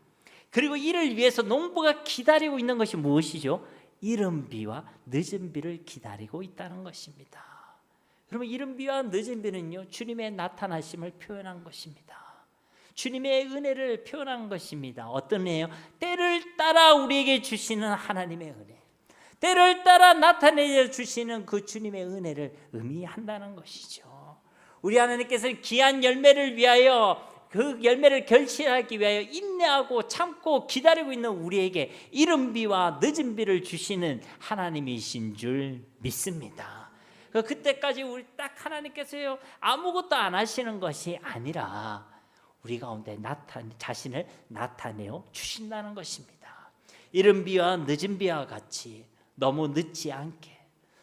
그리고 이를 위해서 농부가 기다리고 있는 것이 무엇이죠? 이른 비와 늦은 비를 기다리고 있다는 것입니다. 여러분, 이른 비와 늦은 비는요, 주님의 나타나심을 표현한 것입니다. 주님의 은혜를 표현한 것입니다. 어떤 은혜요? 때를 따라 우리에게 주시는 하나님의 은혜, 때를 따라 나타내 주시는 그 주님의 은혜를 의미한다는 것이죠. 우리 하나님께서는 귀한 열매를 위하여, 그 열매를 결실하기 위하여 인내하고 참고 기다리고 있는 우리에게 이른 비와 늦은 비를 주시는 하나님이신 줄 믿습니다. 그때까지 우리 딱 하나님께서요, 아무것도 안 하시는 것이 아니라 우리 가운데 자신을 나타내어 주신다는 것입니다. 이른 비와 늦은 비와 같이 너무 늦지 않게,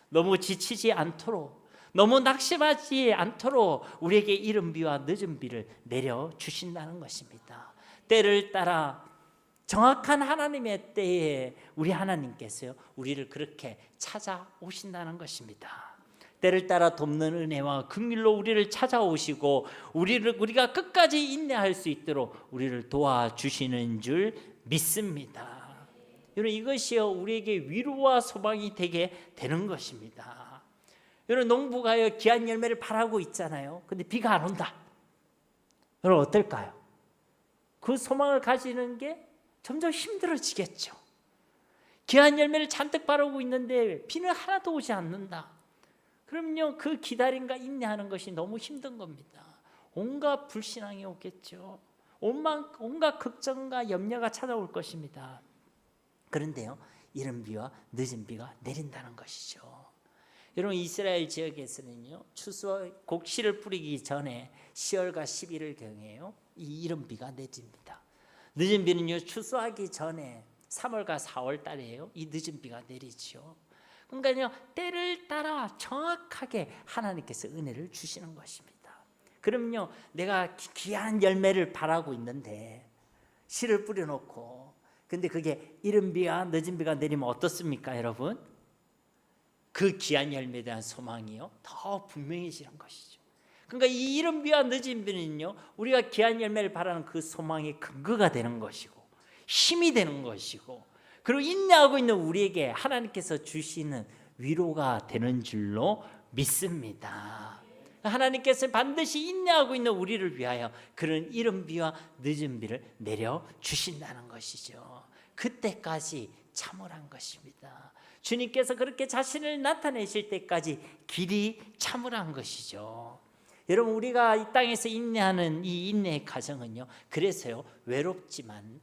너무 지치지 않도록, 너무 낙심하지 않도록 우리에게 이른 비와 늦은 비를 내려 주신다는 것입니다. 때를 따라 정확한 하나님의 때에 우리 하나님께서요, 우리를 그렇게 찾아오신다는 것입니다. 때를 따라 돕는 은혜와 긍휼로 우리를 찾아오시고 우리가 끝까지 인내할 수 있도록 우리를 도와주시는 줄 믿습니다. 여러분, 이것이요, 우리에게 위로와 소망이 되게 되는 것입니다. 여러분, 농부가요, 귀한 열매를 바라고 있잖아요. 근데 비가 안 온다. 여러분, 어떨까요? 그 소망을 가지는 게 점점 힘들어지겠죠. 귀한 열매를 잔뜩 바라고 있는데 비는 하나도 오지 않는다. 그럼요, 그 기다림과 인내하는 것이 너무 힘든 겁니다. 온갖 불신앙이 오겠죠. 온갖 걱정과 염려가 찾아올 것입니다. 그런데요, 이른 비와 늦은 비가 내린다는 것이죠. 여러분, 이스라엘 지역에서는요, 추수와 곡식을 뿌리기 전에 10월과 11월경에요, 이 이른 비가 내립니다. 늦은 비는요, 추수하기 전에 3월과 4월 달에요, 이 늦은 비가 내리죠. 그러니까요, 때를 따라 정확하게 하나님께서 은혜를 주시는 것입니다. 그럼요, 내가 귀한 열매를 바라고 있는데 씨를 뿌려놓고, 근데 그게 이른 비와 늦은 비가 내리면 어떻습니까, 여러분? 그 귀한 열매에 대한 소망이요, 더 분명해지는 것이죠. 그러니까 이 이른 비와 늦은 비는요, 우리가 귀한 열매를 바라는 그 소망의 근거가 되는 것이고 힘이 되는 것이고, 그리고 인내하고 있는 우리에게 하나님께서 주시는 위로가 되는 줄로 믿습니다. 하나님께서 반드시 인내하고 있는 우리를 위하여 그런 이른 비와 늦은 비를 내려 주신다는 것이죠. 그때까지 참으란 것입니다. 주님께서 그렇게 자신을 나타내실 때까지 길이 참으란 것이죠. 여러분, 우리가 이 땅에서 인내하는 이 인내의 과정은요, 그래서요, 외롭기만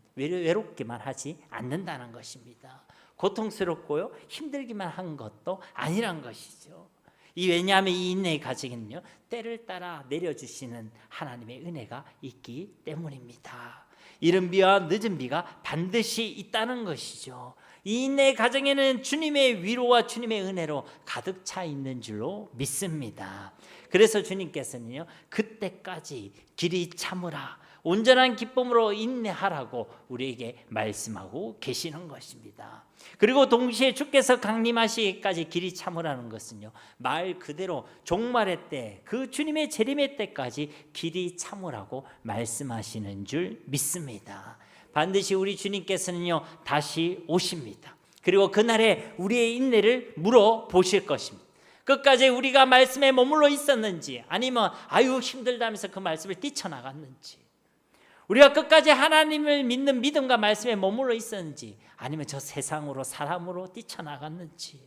하지 않는다는 것입니다. 고통스럽고요, 힘들기만 한 것도 아니란 것이죠. 왜냐하면 이 인내의 과정은요, 때를 따라 내려주시는 하나님의 은혜가 있기 때문입니다. 이른 비와 늦은 비가 반드시 있다는 것이죠. 이 인내의 과정에는 주님의 위로와 주님의 은혜로 가득 차 있는 줄로 믿습니다. 그래서 주님께서는요, 그때까지 길이 참으라, 온전한 기쁨으로 인내하라고 우리에게 말씀하고 계시는 것입니다. 그리고 동시에 주께서 강림하시기까지 길이 참으라는 것은요, 말 그대로 종말의 때, 그 주님의 재림의 때까지 길이 참으라고 말씀하시는 줄 믿습니다. 반드시 우리 주님께서는요, 다시 오십니다. 그리고 그날에 우리의 인내를 물어보실 것입니다. 끝까지 우리가 말씀에 머물러 있었는지, 아니면 아유 힘들다면서 그 말씀을 뛰쳐나갔는지, 우리가 끝까지 하나님을 믿는 믿음과 말씀에 머물러 있었는지, 아니면 저 세상으로 사람으로 뛰쳐나갔는지,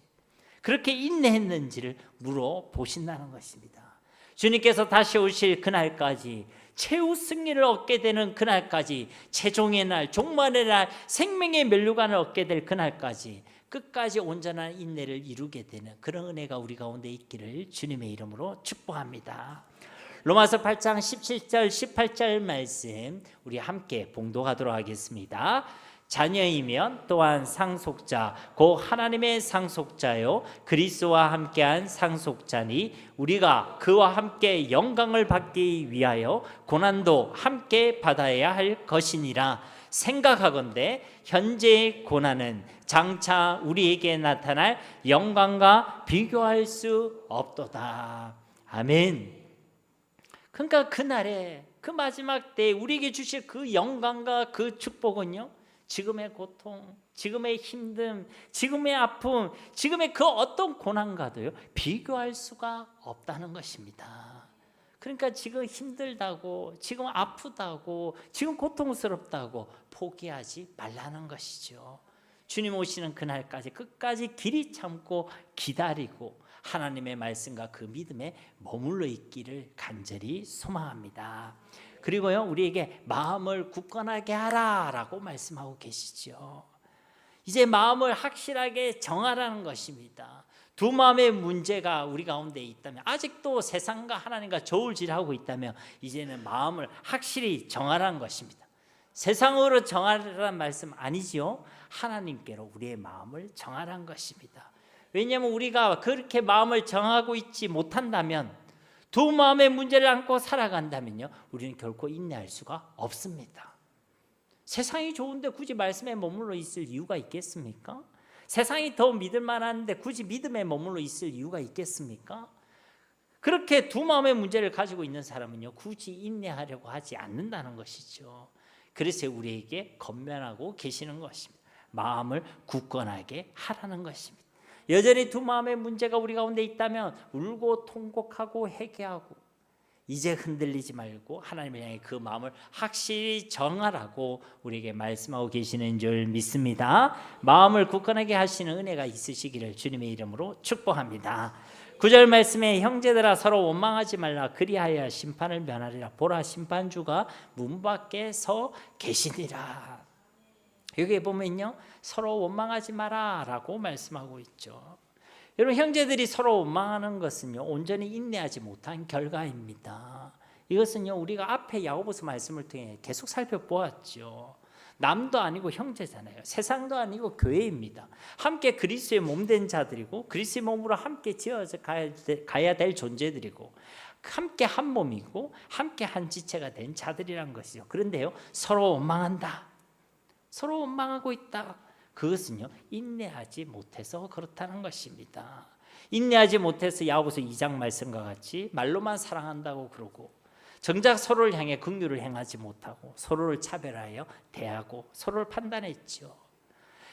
그렇게 인내했는지를 물어보신다는 것입니다. 주님께서 다시 오실 그날까지, 최후 승리를 얻게 되는 그날까지, 최종의 날, 종말의 날, 생명의 면류관을 얻게 될 그날까지 끝까지 온전한 인내를 이루게 되는 그런 은혜가 우리 가운데 있기를 주님의 이름으로 축복합니다. 로마서 8장 17절 18절 말씀 우리 함께 봉독하도록 하겠습니다. 자녀이면 또한 상속자, 곧 하나님의 상속자요 그리스도와 함께한 상속자니 우리가 그와 함께 영광을 받기 위하여 고난도 함께 받아야 할 것이니라. 생각하건대 현재의 고난은 장차 우리에게 나타날 영광과 비교할 수 없도다. 아멘. 그러니까 그날에 그 마지막 때 우리에게 주실 그 영광과 그 축복은요, 지금의 고통, 지금의 힘듦, 지금의 아픔, 지금의 그 어떤 고난과도요 비교할 수가 없다는 것입니다. 그러니까 지금 힘들다고, 지금 아프다고, 지금 고통스럽다고 포기하지 말라는 것이죠. 주님 오시는 그날까지 끝까지 길이 참고 기다리고 하나님의 말씀과 그 믿음에 머물러 있기를 간절히 소망합니다. 그리고요, 우리에게 마음을 굳건하게 하라라고 말씀하고 계시죠. 이제 마음을 확실하게 정하라는 것입니다. 두 마음의 문제가 우리 가운데 있다면, 아직도 세상과 하나님과 저울질하고 있다면 이제는 마음을 확실히 정하라는 것입니다. 세상으로 정하라는 말씀 아니지요. 하나님께로 우리의 마음을 정하라는 것입니다. 왜냐하면 우리가 그렇게 마음을 정하고 있지 못한다면, 두 마음의 문제를 안고 살아간다면요, 우리는 결코 인내할 수가 없습니다. 세상이 좋은데 굳이 말씀에 머물러 있을 이유가 있겠습니까? 세상이 더 믿을 만한데 굳이 믿음에 머물러 있을 이유가 있겠습니까? 그렇게 두 마음의 문제를 가지고 있는 사람은요, 굳이 인내하려고 하지 않는다는 것이죠. 그래서 우리에게 권면하고 계시는 것입니다. 마음을 굳건하게 하라는 것입니다. 여전히 두 마음의 문제가 우리 가운데 있다면 울고 통곡하고 회개하고 이제 흔들리지 말고 하나님을 향해 그 마음을 확실히 정하라고 우리에게 말씀하고 계시는 줄 믿습니다. 마음을 굳건하게 하시는 은혜가 있으시기를 주님의 이름으로 축복합니다. 9절 말씀에 형제들아 서로 원망하지 말라. 그리하여 심판을 면하리라. 보라 심판주가 문 밖에 서 계시니라. 여기에 보면요, 서로 원망하지 마라 라고 말씀하고 있죠. 여러분, 형제들이 서로 원망하는 것은요, 온전히 인내하지 못한 결과입니다. 이것은요, 우리가 앞에 야고보서 말씀을 통해 계속 살펴보았죠. 남도 아니고 형제잖아요. 세상도 아니고 교회입니다. 함께 그리스도의 몸된 자들이고 그리스도의 몸으로 함께 지어져 가야 될 존재들이고 함께 한 몸이고 함께 한 지체가 된 자들이란 것이죠. 그런데요, 서로 원망한다, 서로 원망하고 있다. 그것은요, 인내하지 못해서 그렇다는 것입니다. 인내하지 못해서 야고보서 2장 말씀과 같이 말로만 사랑한다고 그러고 정작 서로를 향해 긍휼을 행하지 못하고 서로를 차별하여 대하고 서로를 판단했죠.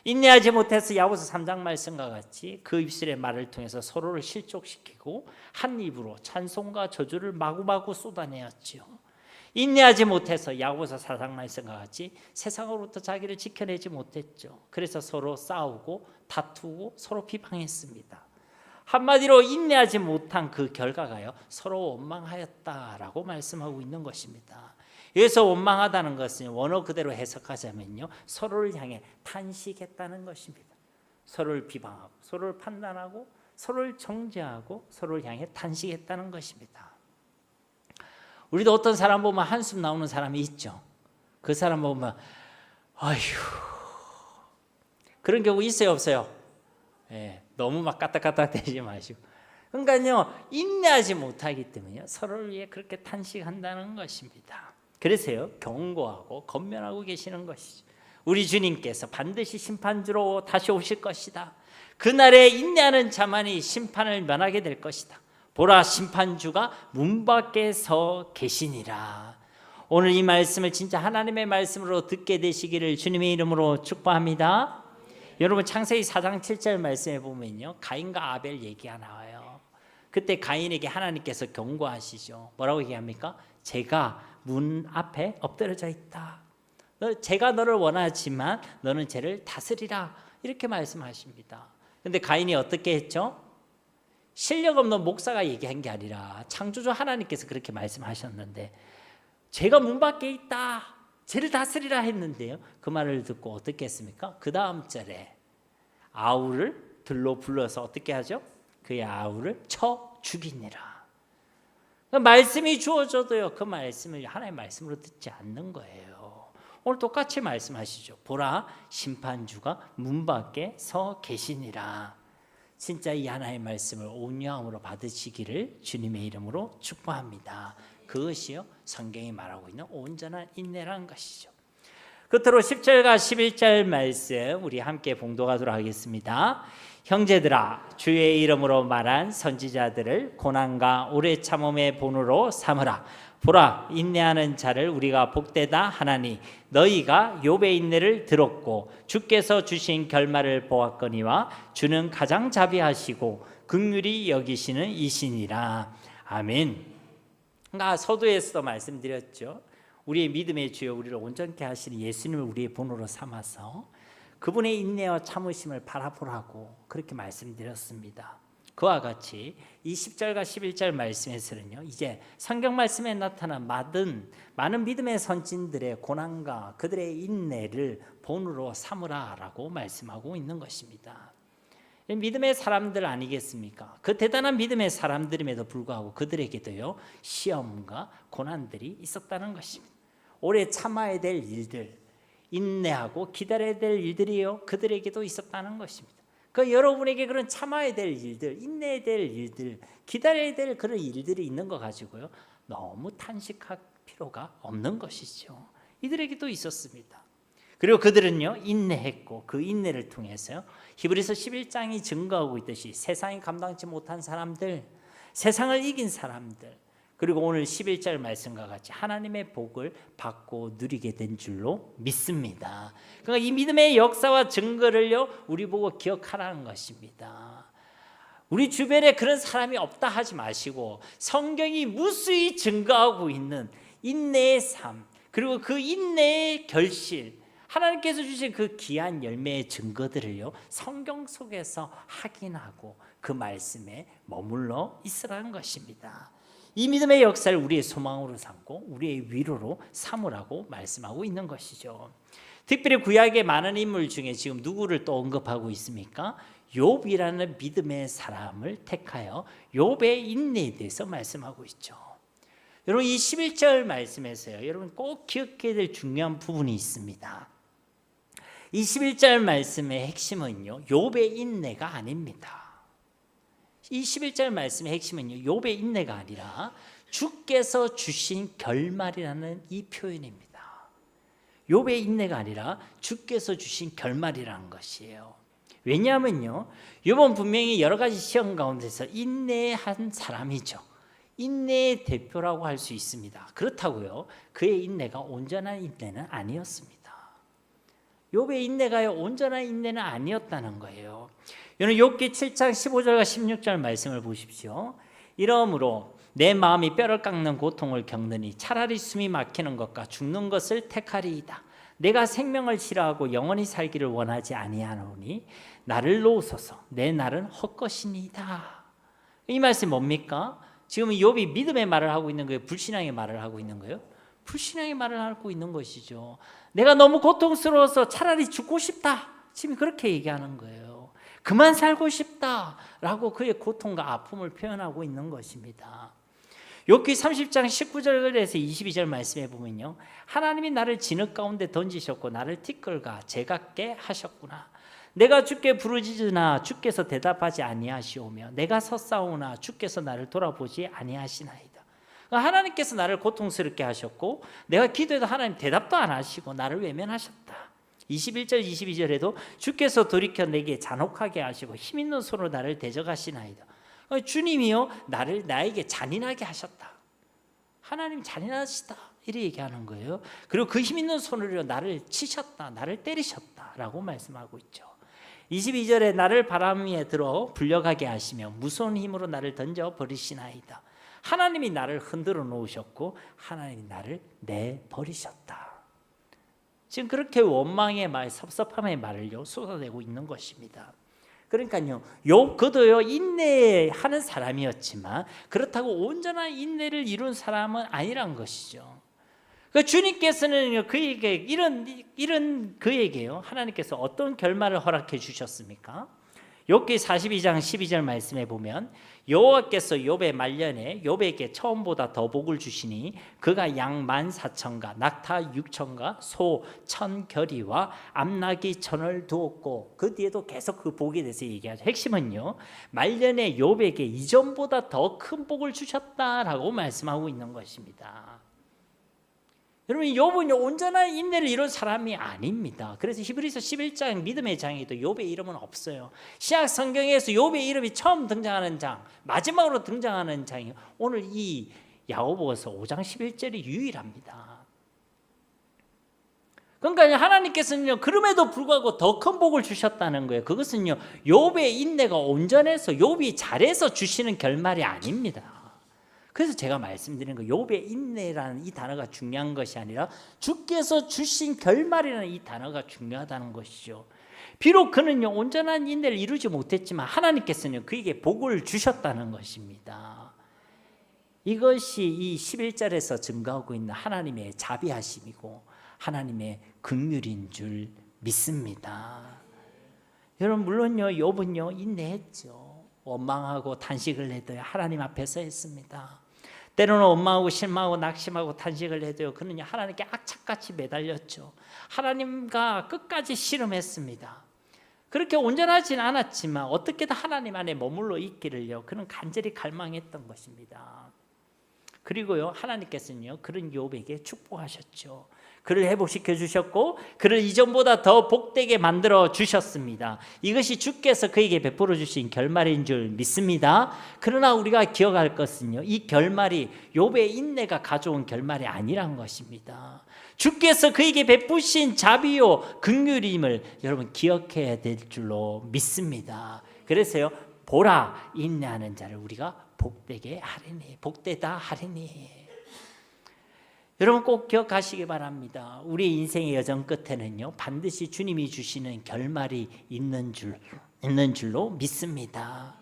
인내하지 못해서 야고보서 3장 말씀과 같이 그 입술의 말을 통해서 서로를 실족시키고 한 입으로 찬송과 저주를 마구마구 쏟아내었죠. 인내하지 못해서 야고보서 4장 말씀과 같이 세상으로부터 자기를 지켜내지 못했죠. 그래서 서로 싸우고 다투고 서로 비방했습니다. 한마디로 인내하지 못한 그 결과가요, 서로 원망하였다라고 말씀하고 있는 것입니다. 여기서 원망하다는 것은 원어 그대로 해석하자면요, 서로를 향해 탄식했다는 것입니다. 서로를 비방하고 서로를 판단하고 서로를 정죄하고 서로를 향해 탄식했다는 것입니다. 우리도 어떤 사람 보면 한숨 나오는 사람이 있죠. 그 사람 보면 아휴, 그런 경우 있어요, 없어요? 예, 너무 막 까딱까딱대지 마시고. 그러니까요, 인내하지 못하기 때문에 서로를 위해 그렇게 탄식한다는 것입니다. 그래서요, 경고하고 권면하고 계시는 것이죠. 우리 주님께서 반드시 심판주로 다시 오실 것이다. 그날에 인내하는 자만이 심판을 면하게 될 것이다. 보라 심판주가 문 밖에 서 계시니라. 오늘 이 말씀을 진짜 하나님의 말씀으로 듣게 되시기를 주님의 이름으로 축복합니다. 여러분, 창세기 4장 7절 말씀에 보면요, 가인과 아벨 얘기가 나와요. 그때 가인에게 하나님께서 경고하시죠. 뭐라고 얘기합니까? 제가 문 앞에 엎드려져 있다. 제가 너를 원하지만 너는 쟤를 다스리라. 이렇게 말씀하십니다. 그런데 가인이 어떻게 했죠? 실력 없는 목사가 얘기한 게 아니라 창조주 하나님께서 그렇게 말씀하셨는데 제가 문 밖에 있다, 쟤를 다스리라 했는데요, 그 말을 듣고 어떻게 했습니까? 그 다음 절에 아우를 들로 불러서 어떻게 하죠? 그의 아우를 쳐 죽이니라. 말씀이 주어져도요, 그 말씀을 하나님의 말씀으로 듣지 않는 거예요. 오늘 똑같이 말씀하시죠. 보라, 심판주가 문 밖에 서 계시니라. 진짜 이 하나의 말씀을 온유함으로 받으시기를 주님의 이름으로 축복합니다. 그것이요 성경이 말하고 있는 온전한 인내라는 것이죠. 끝으로 10절과 11절 말씀 우리 함께 봉독하도록 하겠습니다. 형제들아, 주의 이름으로 말한 선지자들을 고난과 오래 참음의 본으로 삼으라. 보라, 인내하는 자를 우리가 복되다 하나니 너희가 욥의 인내를 들었고 주께서 주신 결말을 보았거니와 주는 가장 자비하시고 긍휼히 여기시는 이시니라. 아멘. 그러니까 서두에서 말씀드렸죠. 우리의 믿음의 주여 우리를 온전케 하시는 예수님을 우리의 본으로 삼아서 그분의 인내와 참으심을 바라보라고 그렇게 말씀드렸습니다. 그와 같이 이 10절과 11절 말씀에서는요, 이제 성경 말씀에 나타난 많은 믿음의 선진들의 고난과 그들의 인내를 본으로 삼으라라고 말씀하고 있는 것입니다. 믿음의 사람들 아니겠습니까? 그 대단한 믿음의 사람들임에도 불구하고 그들에게도요 시험과 고난들이 있었다는 것입니다. 오래 참아야 될 일들, 인내하고 기다려야 될 일들이요 그들에게도 있었다는 것입니다. 그 여러분에게 그런 참아야 될 일들, 인내해야 될 일들, 기다려야 될 그런 일들이 있는 거 가지고요 너무 탄식할 필요가 없는 것이죠. 이들에게도 있었습니다. 그리고 그들은요 인내했고 그 인내를 통해서 히브리서 11장이 증거하고 있듯이 세상이 감당치 못한 사람들, 세상을 이긴 사람들, 그리고 오늘 11절 말씀과 같이 하나님의 복을 받고 누리게 된 줄로 믿습니다. 그러니까 이 믿음의 역사와 증거를요 우리 보고 기억하라는 것입니다. 우리 주변에 그런 사람이 없다 하지 마시고 성경이 무수히 증거하고 있는 인내의 삶, 그리고 그 인내의 결실, 하나님께서 주신 그 귀한 열매의 증거들을요 성경 속에서 확인하고 그 말씀에 머물러 있으라는 것입니다. 이 믿음의 역사를 우리의 소망으로 삼고 우리의 위로로 삼으라고 말씀하고 있는 것이죠. 특별히 구약의 많은 인물 중에 지금 누구를 또 언급하고 있습니까? 욥이라는 믿음의 사람을 택하여 욥의 인내에 대해서 말씀하고 있죠. 여러분 이 11절 말씀에서요 여러분 꼭 기억해야 될 중요한 부분이 있습니다. 이 11절 말씀의 핵심은요 욥의 인내가 아닙니다. 이 11절 말씀의 핵심은요 욥의 인내가 아니라 주께서 주신 결말이라는 이 표현입니다. 욥의 인내가 아니라 주께서 주신 결말이라는 것이에요. 왜냐하면요 욥은 분명히 여러 가지 시험 가운데서 인내한 사람이죠. 인내의 대표라고 할 수 있습니다. 그렇다고요 그의 인내가 온전한 인내는 아니었습니다. 욥의 인내가요 온전한 인내는 아니었다는 거예요. 여러분 욥기 7장 15절과 16절 말씀을 보십시오. 이러므로 내 마음이 뼈를 깎는 고통을 겪느니 차라리 숨이 막히는 것과 죽는 것을 택하리이다. 내가 생명을 싫어하고 영원히 살기를 원하지 아니하노니 나를 놓으소서. 내 날은 헛것이니이다. 이 말씀이 뭡니까? 지금 욥이 믿음의 말을 하고 있는 거예요? 불신앙의 말을 하고 있는 거예요? 불신앙의 말을 하고 있는 것이죠. 내가 너무 고통스러워서 차라리 죽고 싶다. 지금 그렇게 얘기하는 거예요. 그만 살고 싶다라고 그의 고통과 아픔을 표현하고 있는 것입니다. 욥기 30장 19절에서 22절 말씀에 보면요. 하나님이 나를 진흙 가운데 던지셨고 나를 티끌과 제각게 하셨구나. 내가 주께 부르짖으나 주께서 대답하지 아니하시오며 내가 섰사오나 주께서 나를 돌아보지 아니하시나이다. 하나님께서 나를 고통스럽게 하셨고 내가 기도해도 하나님 대답도 안 하시고 나를 외면하셨다. 21절 22절에도 주께서 돌이켜 내게 잔혹하게 하시고 힘있는 손으로 나를 대적하시나이다. 주님이요 나에게 잔인하게 하셨다. 하나님 잔인하시다 이렇게 얘기하는 거예요. 그리고 그 힘있는 손으로 나를 치셨다, 나를 때리셨다라고 말씀하고 있죠. 22절에 나를 바람 위에 들어 불려가게 하시며 무서운 힘으로 나를 던져 버리시나이다. 하나님이 나를 흔들어 놓으셨고 하나님이 나를 내버리셨다. 지금 그렇게 원망의 말, 섭섭함의 말을요 쏟아내고 있는 것입니다. 그러니까요, 그도요 인내하는 사람이었지만 그렇다고 온전한 인내를 이룬 사람은 아니란 것이죠. 그 주님께서는 그에게 이런 그에게요 하나님께서 어떤 결말을 허락해 주셨습니까? 욥기 42장 12절 말씀에 보면 여호와께서 욥의 말년에 욥에게 처음보다 더 복을 주시니 그가 양 14,000과 낙타 6,000과 소 1,000겨리와 암나귀 1,000을 두었고, 그 뒤에도 계속 그 복에 대해서 얘기하죠. 핵심은요, 말년에 욥에게 이전보다 더 큰 복을 주셨다라고 말씀하고 있는 것입니다. 여러분, 욥은 온전한 인내를 이룬 사람이 아닙니다. 그래서 히브리서 11장 믿음의 장에도 욥의 이름은 없어요. 신약 성경에서 욥의 이름이 처음 등장하는 장, 마지막으로 등장하는 장이 오늘 이 야고보서 5장 11절이 유일합니다. 그러니까 하나님께서는요, 그럼에도 불구하고 더 큰 복을 주셨다는 거예요. 그것은요, 욥의 인내가 온전해서 욥이 잘해서 주시는 결말이 아닙니다. 그래서 제가 말씀드린 거, 욥의 인내라는 이 단어가 중요한 것이 아니라 주께서 주신 결말이라는 이 단어가 중요하다는 것이죠. 비록 그는요, 온전한 인내를 이루지 못했지만 하나님께서는 그에게 복을 주셨다는 것입니다. 이것이 이 11절에서 증거하고 있는 하나님의 자비하심이고 하나님의 긍휼인 줄 믿습니다. 여러분, 물론요, 욥은요, 인내했죠. 원망하고 탄식을 해도요, 하나님 앞에서 했습니다. 때로는 원망하고 실망하고 낙심하고 탄식을 해도요, 그는 하나님께 악착같이 매달렸죠. 하나님과 끝까지 씨름했습니다. 그렇게 온전하진 않았지만 어떻게든 하나님 안에 머물러 있기를요, 그는 간절히 갈망했던 것입니다. 그리고요, 하나님께서는요, 그런 욥에게 축복하셨죠. 그를 회복시켜 주셨고 그를 이전보다 더 복되게 만들어 주셨습니다. 이것이 주께서 그에게 베풀어 주신 결말인 줄 믿습니다. 그러나 우리가 기억할 것은요, 이 결말이 욥의 인내가 가져온 결말이 아니란 것입니다. 주께서 그에게 베푸신 자비요 긍휼임을 여러분 기억해야 될 줄로 믿습니다. 그래서요, 보라, 인내하는 자를 우리가 복되게 하리니, 복되다 하리니. 여러분, 꼭 기억하시기 바랍니다. 우리 인생의 여정 끝에는요, 반드시 주님이 주시는 결말이 있는 줄로 믿습니다.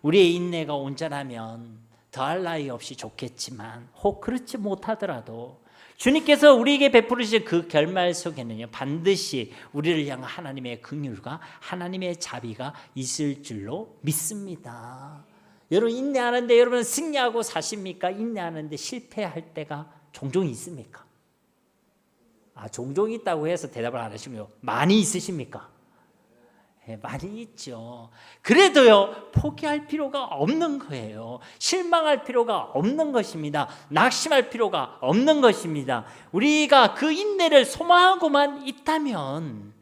우리의 인내가 온전하면 더할 나위 없이 좋겠지만 혹 그렇지 못하더라도 주님께서 우리에게 베푸르신 그 결말 속에는요, 반드시 우리를 향한 하나님의 긍휼과 하나님의 자비가 있을 줄로 믿습니다. 여러분, 인내하는데 여러분 승리하고 사십니까? 인내하는데 실패할 때가 종종 있습니까? 종종 있다고 해서 대답을 안 하시면 많이 있으십니까? 네, 많이 있죠. 그래도요, 포기할 필요가 없는 거예요. 실망할 필요가 없는 것입니다. 낙심할 필요가 없는 것입니다. 우리가 그 인내를 소망하고만 있다면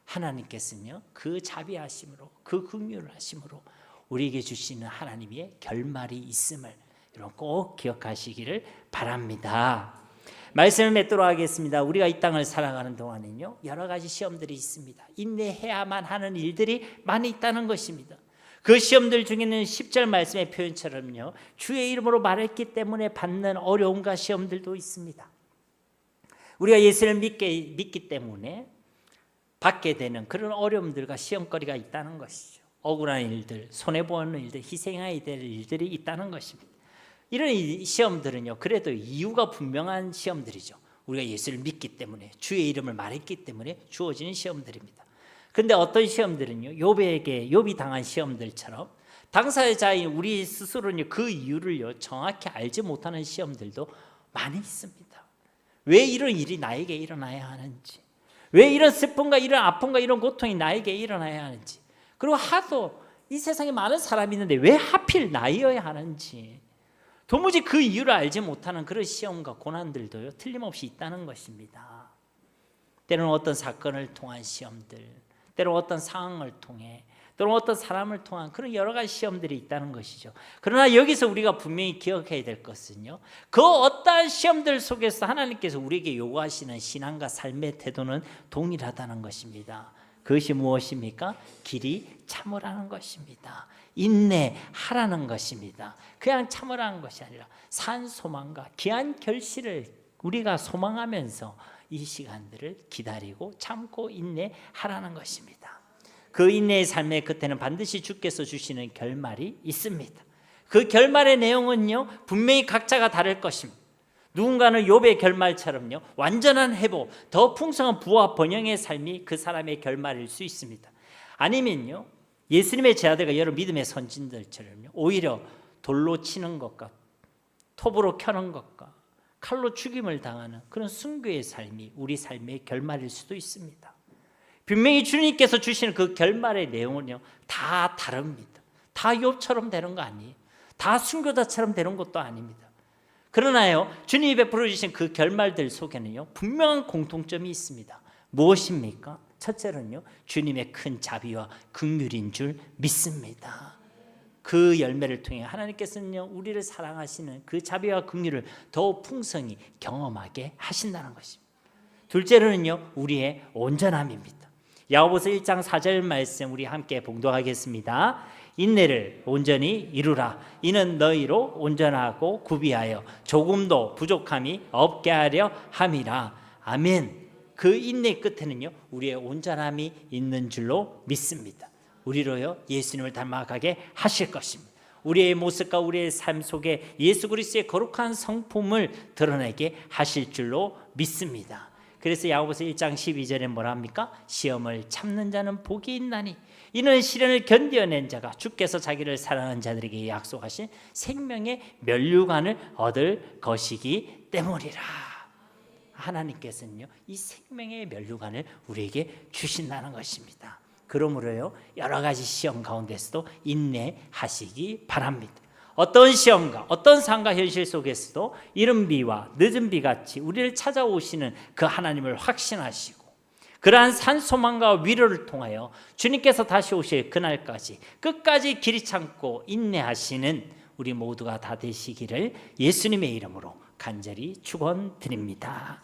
하나님께서는요, 그 자비하심으로, 그 긍휼하심으로 우리에게 주시는 하나님의 결말이 있음을 여러분 꼭 기억하시기를 바랍니다. 말씀을 맺도록 하겠습니다. 우리가 이 땅을 살아가는 동안은요, 여러 가지 시험들이 있습니다. 인내해야만 하는 일들이 많이 있다는 것입니다. 그 시험들 중에는 10절 말씀의 표현처럼요, 주의 이름으로 말했기 때문에 받는 어려움과 시험들도 있습니다. 우리가 예수를 믿기 때문에 받게 되는 그런 어려움들과 시험거리가 있다는 것이죠. 억울한 일들, 손해보는 일들, 희생해야 될 일들이 있다는 것입니다. 이런 시험들은요, 그래도 이유가 분명한 시험들이죠. 우리가 예수를 믿기 때문에, 주의 이름을 말했기 때문에 주어지는 시험들입니다. 그런데 어떤 시험들은요, 욥이 당한 시험들처럼 당사자인 우리 스스로는 그 이유를 정확히 알지 못하는 시험들도 많이 있습니다. 왜 이런 일이 나에게 일어나야 하는지, 왜 이런 슬픔과 이런 아픔과 이런 고통이 나에게 일어나야 하는지, 그리고 하도 이 세상에 많은 사람이 있는데 왜 하필 나이어야 하는지 도무지 그 이유를 알지 못하는 그런 시험과 고난들도요, 틀림없이 있다는 것입니다. 때로는 어떤 사건을 통한 시험들, 때로는 어떤 상황을 통해, 또는 어떤 사람을 통한 그런 여러 가지 시험들이 있다는 것이죠. 그러나 여기서 우리가 분명히 기억해야 될 것은요, 그 어떠한 시험들 속에서 하나님께서 우리에게 요구하시는 신앙과 삶의 태도는 동일하다는 것입니다. 그것이 무엇입니까? 길이 참으라는 것입니다. 인내하라는 것입니다. 그냥 참으라는 것이 아니라 산 소망과 귀한 결실을 우리가 소망하면서 이 시간들을 기다리고 참고 인내하라는 것입니다. 그 인내의 삶의 끝에는 반드시 주께서 주시는 결말이 있습니다. 그 결말의 내용은요, 분명히 각자가 다를 것입니다. 누군가는 욥의 결말처럼요, 완전한 회복, 더 풍성한 부와 번영의 삶이 그 사람의 결말일 수 있습니다. 아니면요, 예수님의 제자들과 여러 믿음의 선진들처럼요, 오히려 돌로 치는 것과 톱으로 켜는 것과 칼로 죽임을 당하는 그런 순교의 삶이 우리 삶의 결말일 수도 있습니다. 분명히 주님께서 주시는 그 결말의 내용은요, 다 다릅니다. 다 욥처럼 되는 거 아니에요. 다 순교자처럼 되는 것도 아닙니다. 그러나요, 주님이 베풀어 주신 그 결말들 속에는요, 분명한 공통점이 있습니다. 무엇입니까? 첫째로는요, 주님의 큰 자비와 긍휼인 줄 믿습니다. 그 열매를 통해 하나님께서는요, 우리를 사랑하시는 그 자비와 긍휼을 더욱 풍성히 경험하게 하신다는 것입니다. 둘째로는요, 우리의 온전함입니다. 야고보서 1장 4절 말씀 우리 함께 봉독하겠습니다. 인내를 온전히 이루라. 이는 너희로 온전하고 구비하여 조금도 부족함이 없게 하려 함이라. 아멘. 그 인내 끝에는요, 우리의 온전함이 있는 줄로 믿습니다. 우리로요, 예수님을 닮아가게 하실 것입니다. 우리의 모습과 우리의 삶 속에 예수 그리스도의 거룩한 성품을 드러내게 하실 줄로 믿습니다. 그래서 야고보서 1장 12절에 뭐라 합니까? 시험을 참는 자는 복이 있나니 이는 시련을 견뎌낸 자가 주께서 자기를 사랑하는 자들에게 약속하신 생명의 면류관을 얻을 것이기 때문이라. 하나님께서는요, 이 생명의 면류관을 우리에게 주신다는 것입니다. 그러므로요, 여러 가지 시험 가운데서도 인내하시기 바랍니다. 어떤 시험과 어떤 상황과 현실 속에서도 이른 비와 늦은 비 같이 우리를 찾아오시는 그 하나님을 확신하시고, 그러한 산소망과 위로를 통하여 주님께서 다시 오실 그날까지 끝까지 길이 참고 인내하시는 우리 모두가 다 되시기를 예수님의 이름으로 간절히 축원드립니다.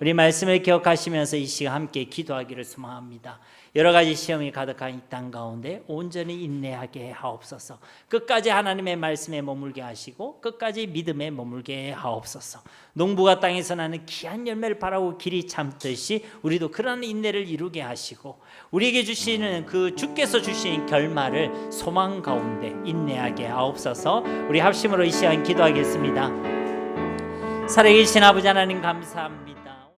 우리 말씀을 기억하시면서 이 시간 함께 기도하기를 소망합니다. 여러 가지 시험이 가득한 이 땅 가운데 온전히 인내하게 하옵소서. 끝까지 하나님의 말씀에 머물게 하시고 끝까지 믿음에 머물게 하옵소서. 농부가 땅에서 나는 귀한 열매를 바라고 길이 참듯이 우리도 그러한 인내를 이루게 하시고, 우리에게 주시는 그 주께서 주신 결말을 소망 가운데 인내하게 하옵소서. 우리 합심으로 이 시간 기도하겠습니다. 살아계신 아버지 하나님 감사합니다.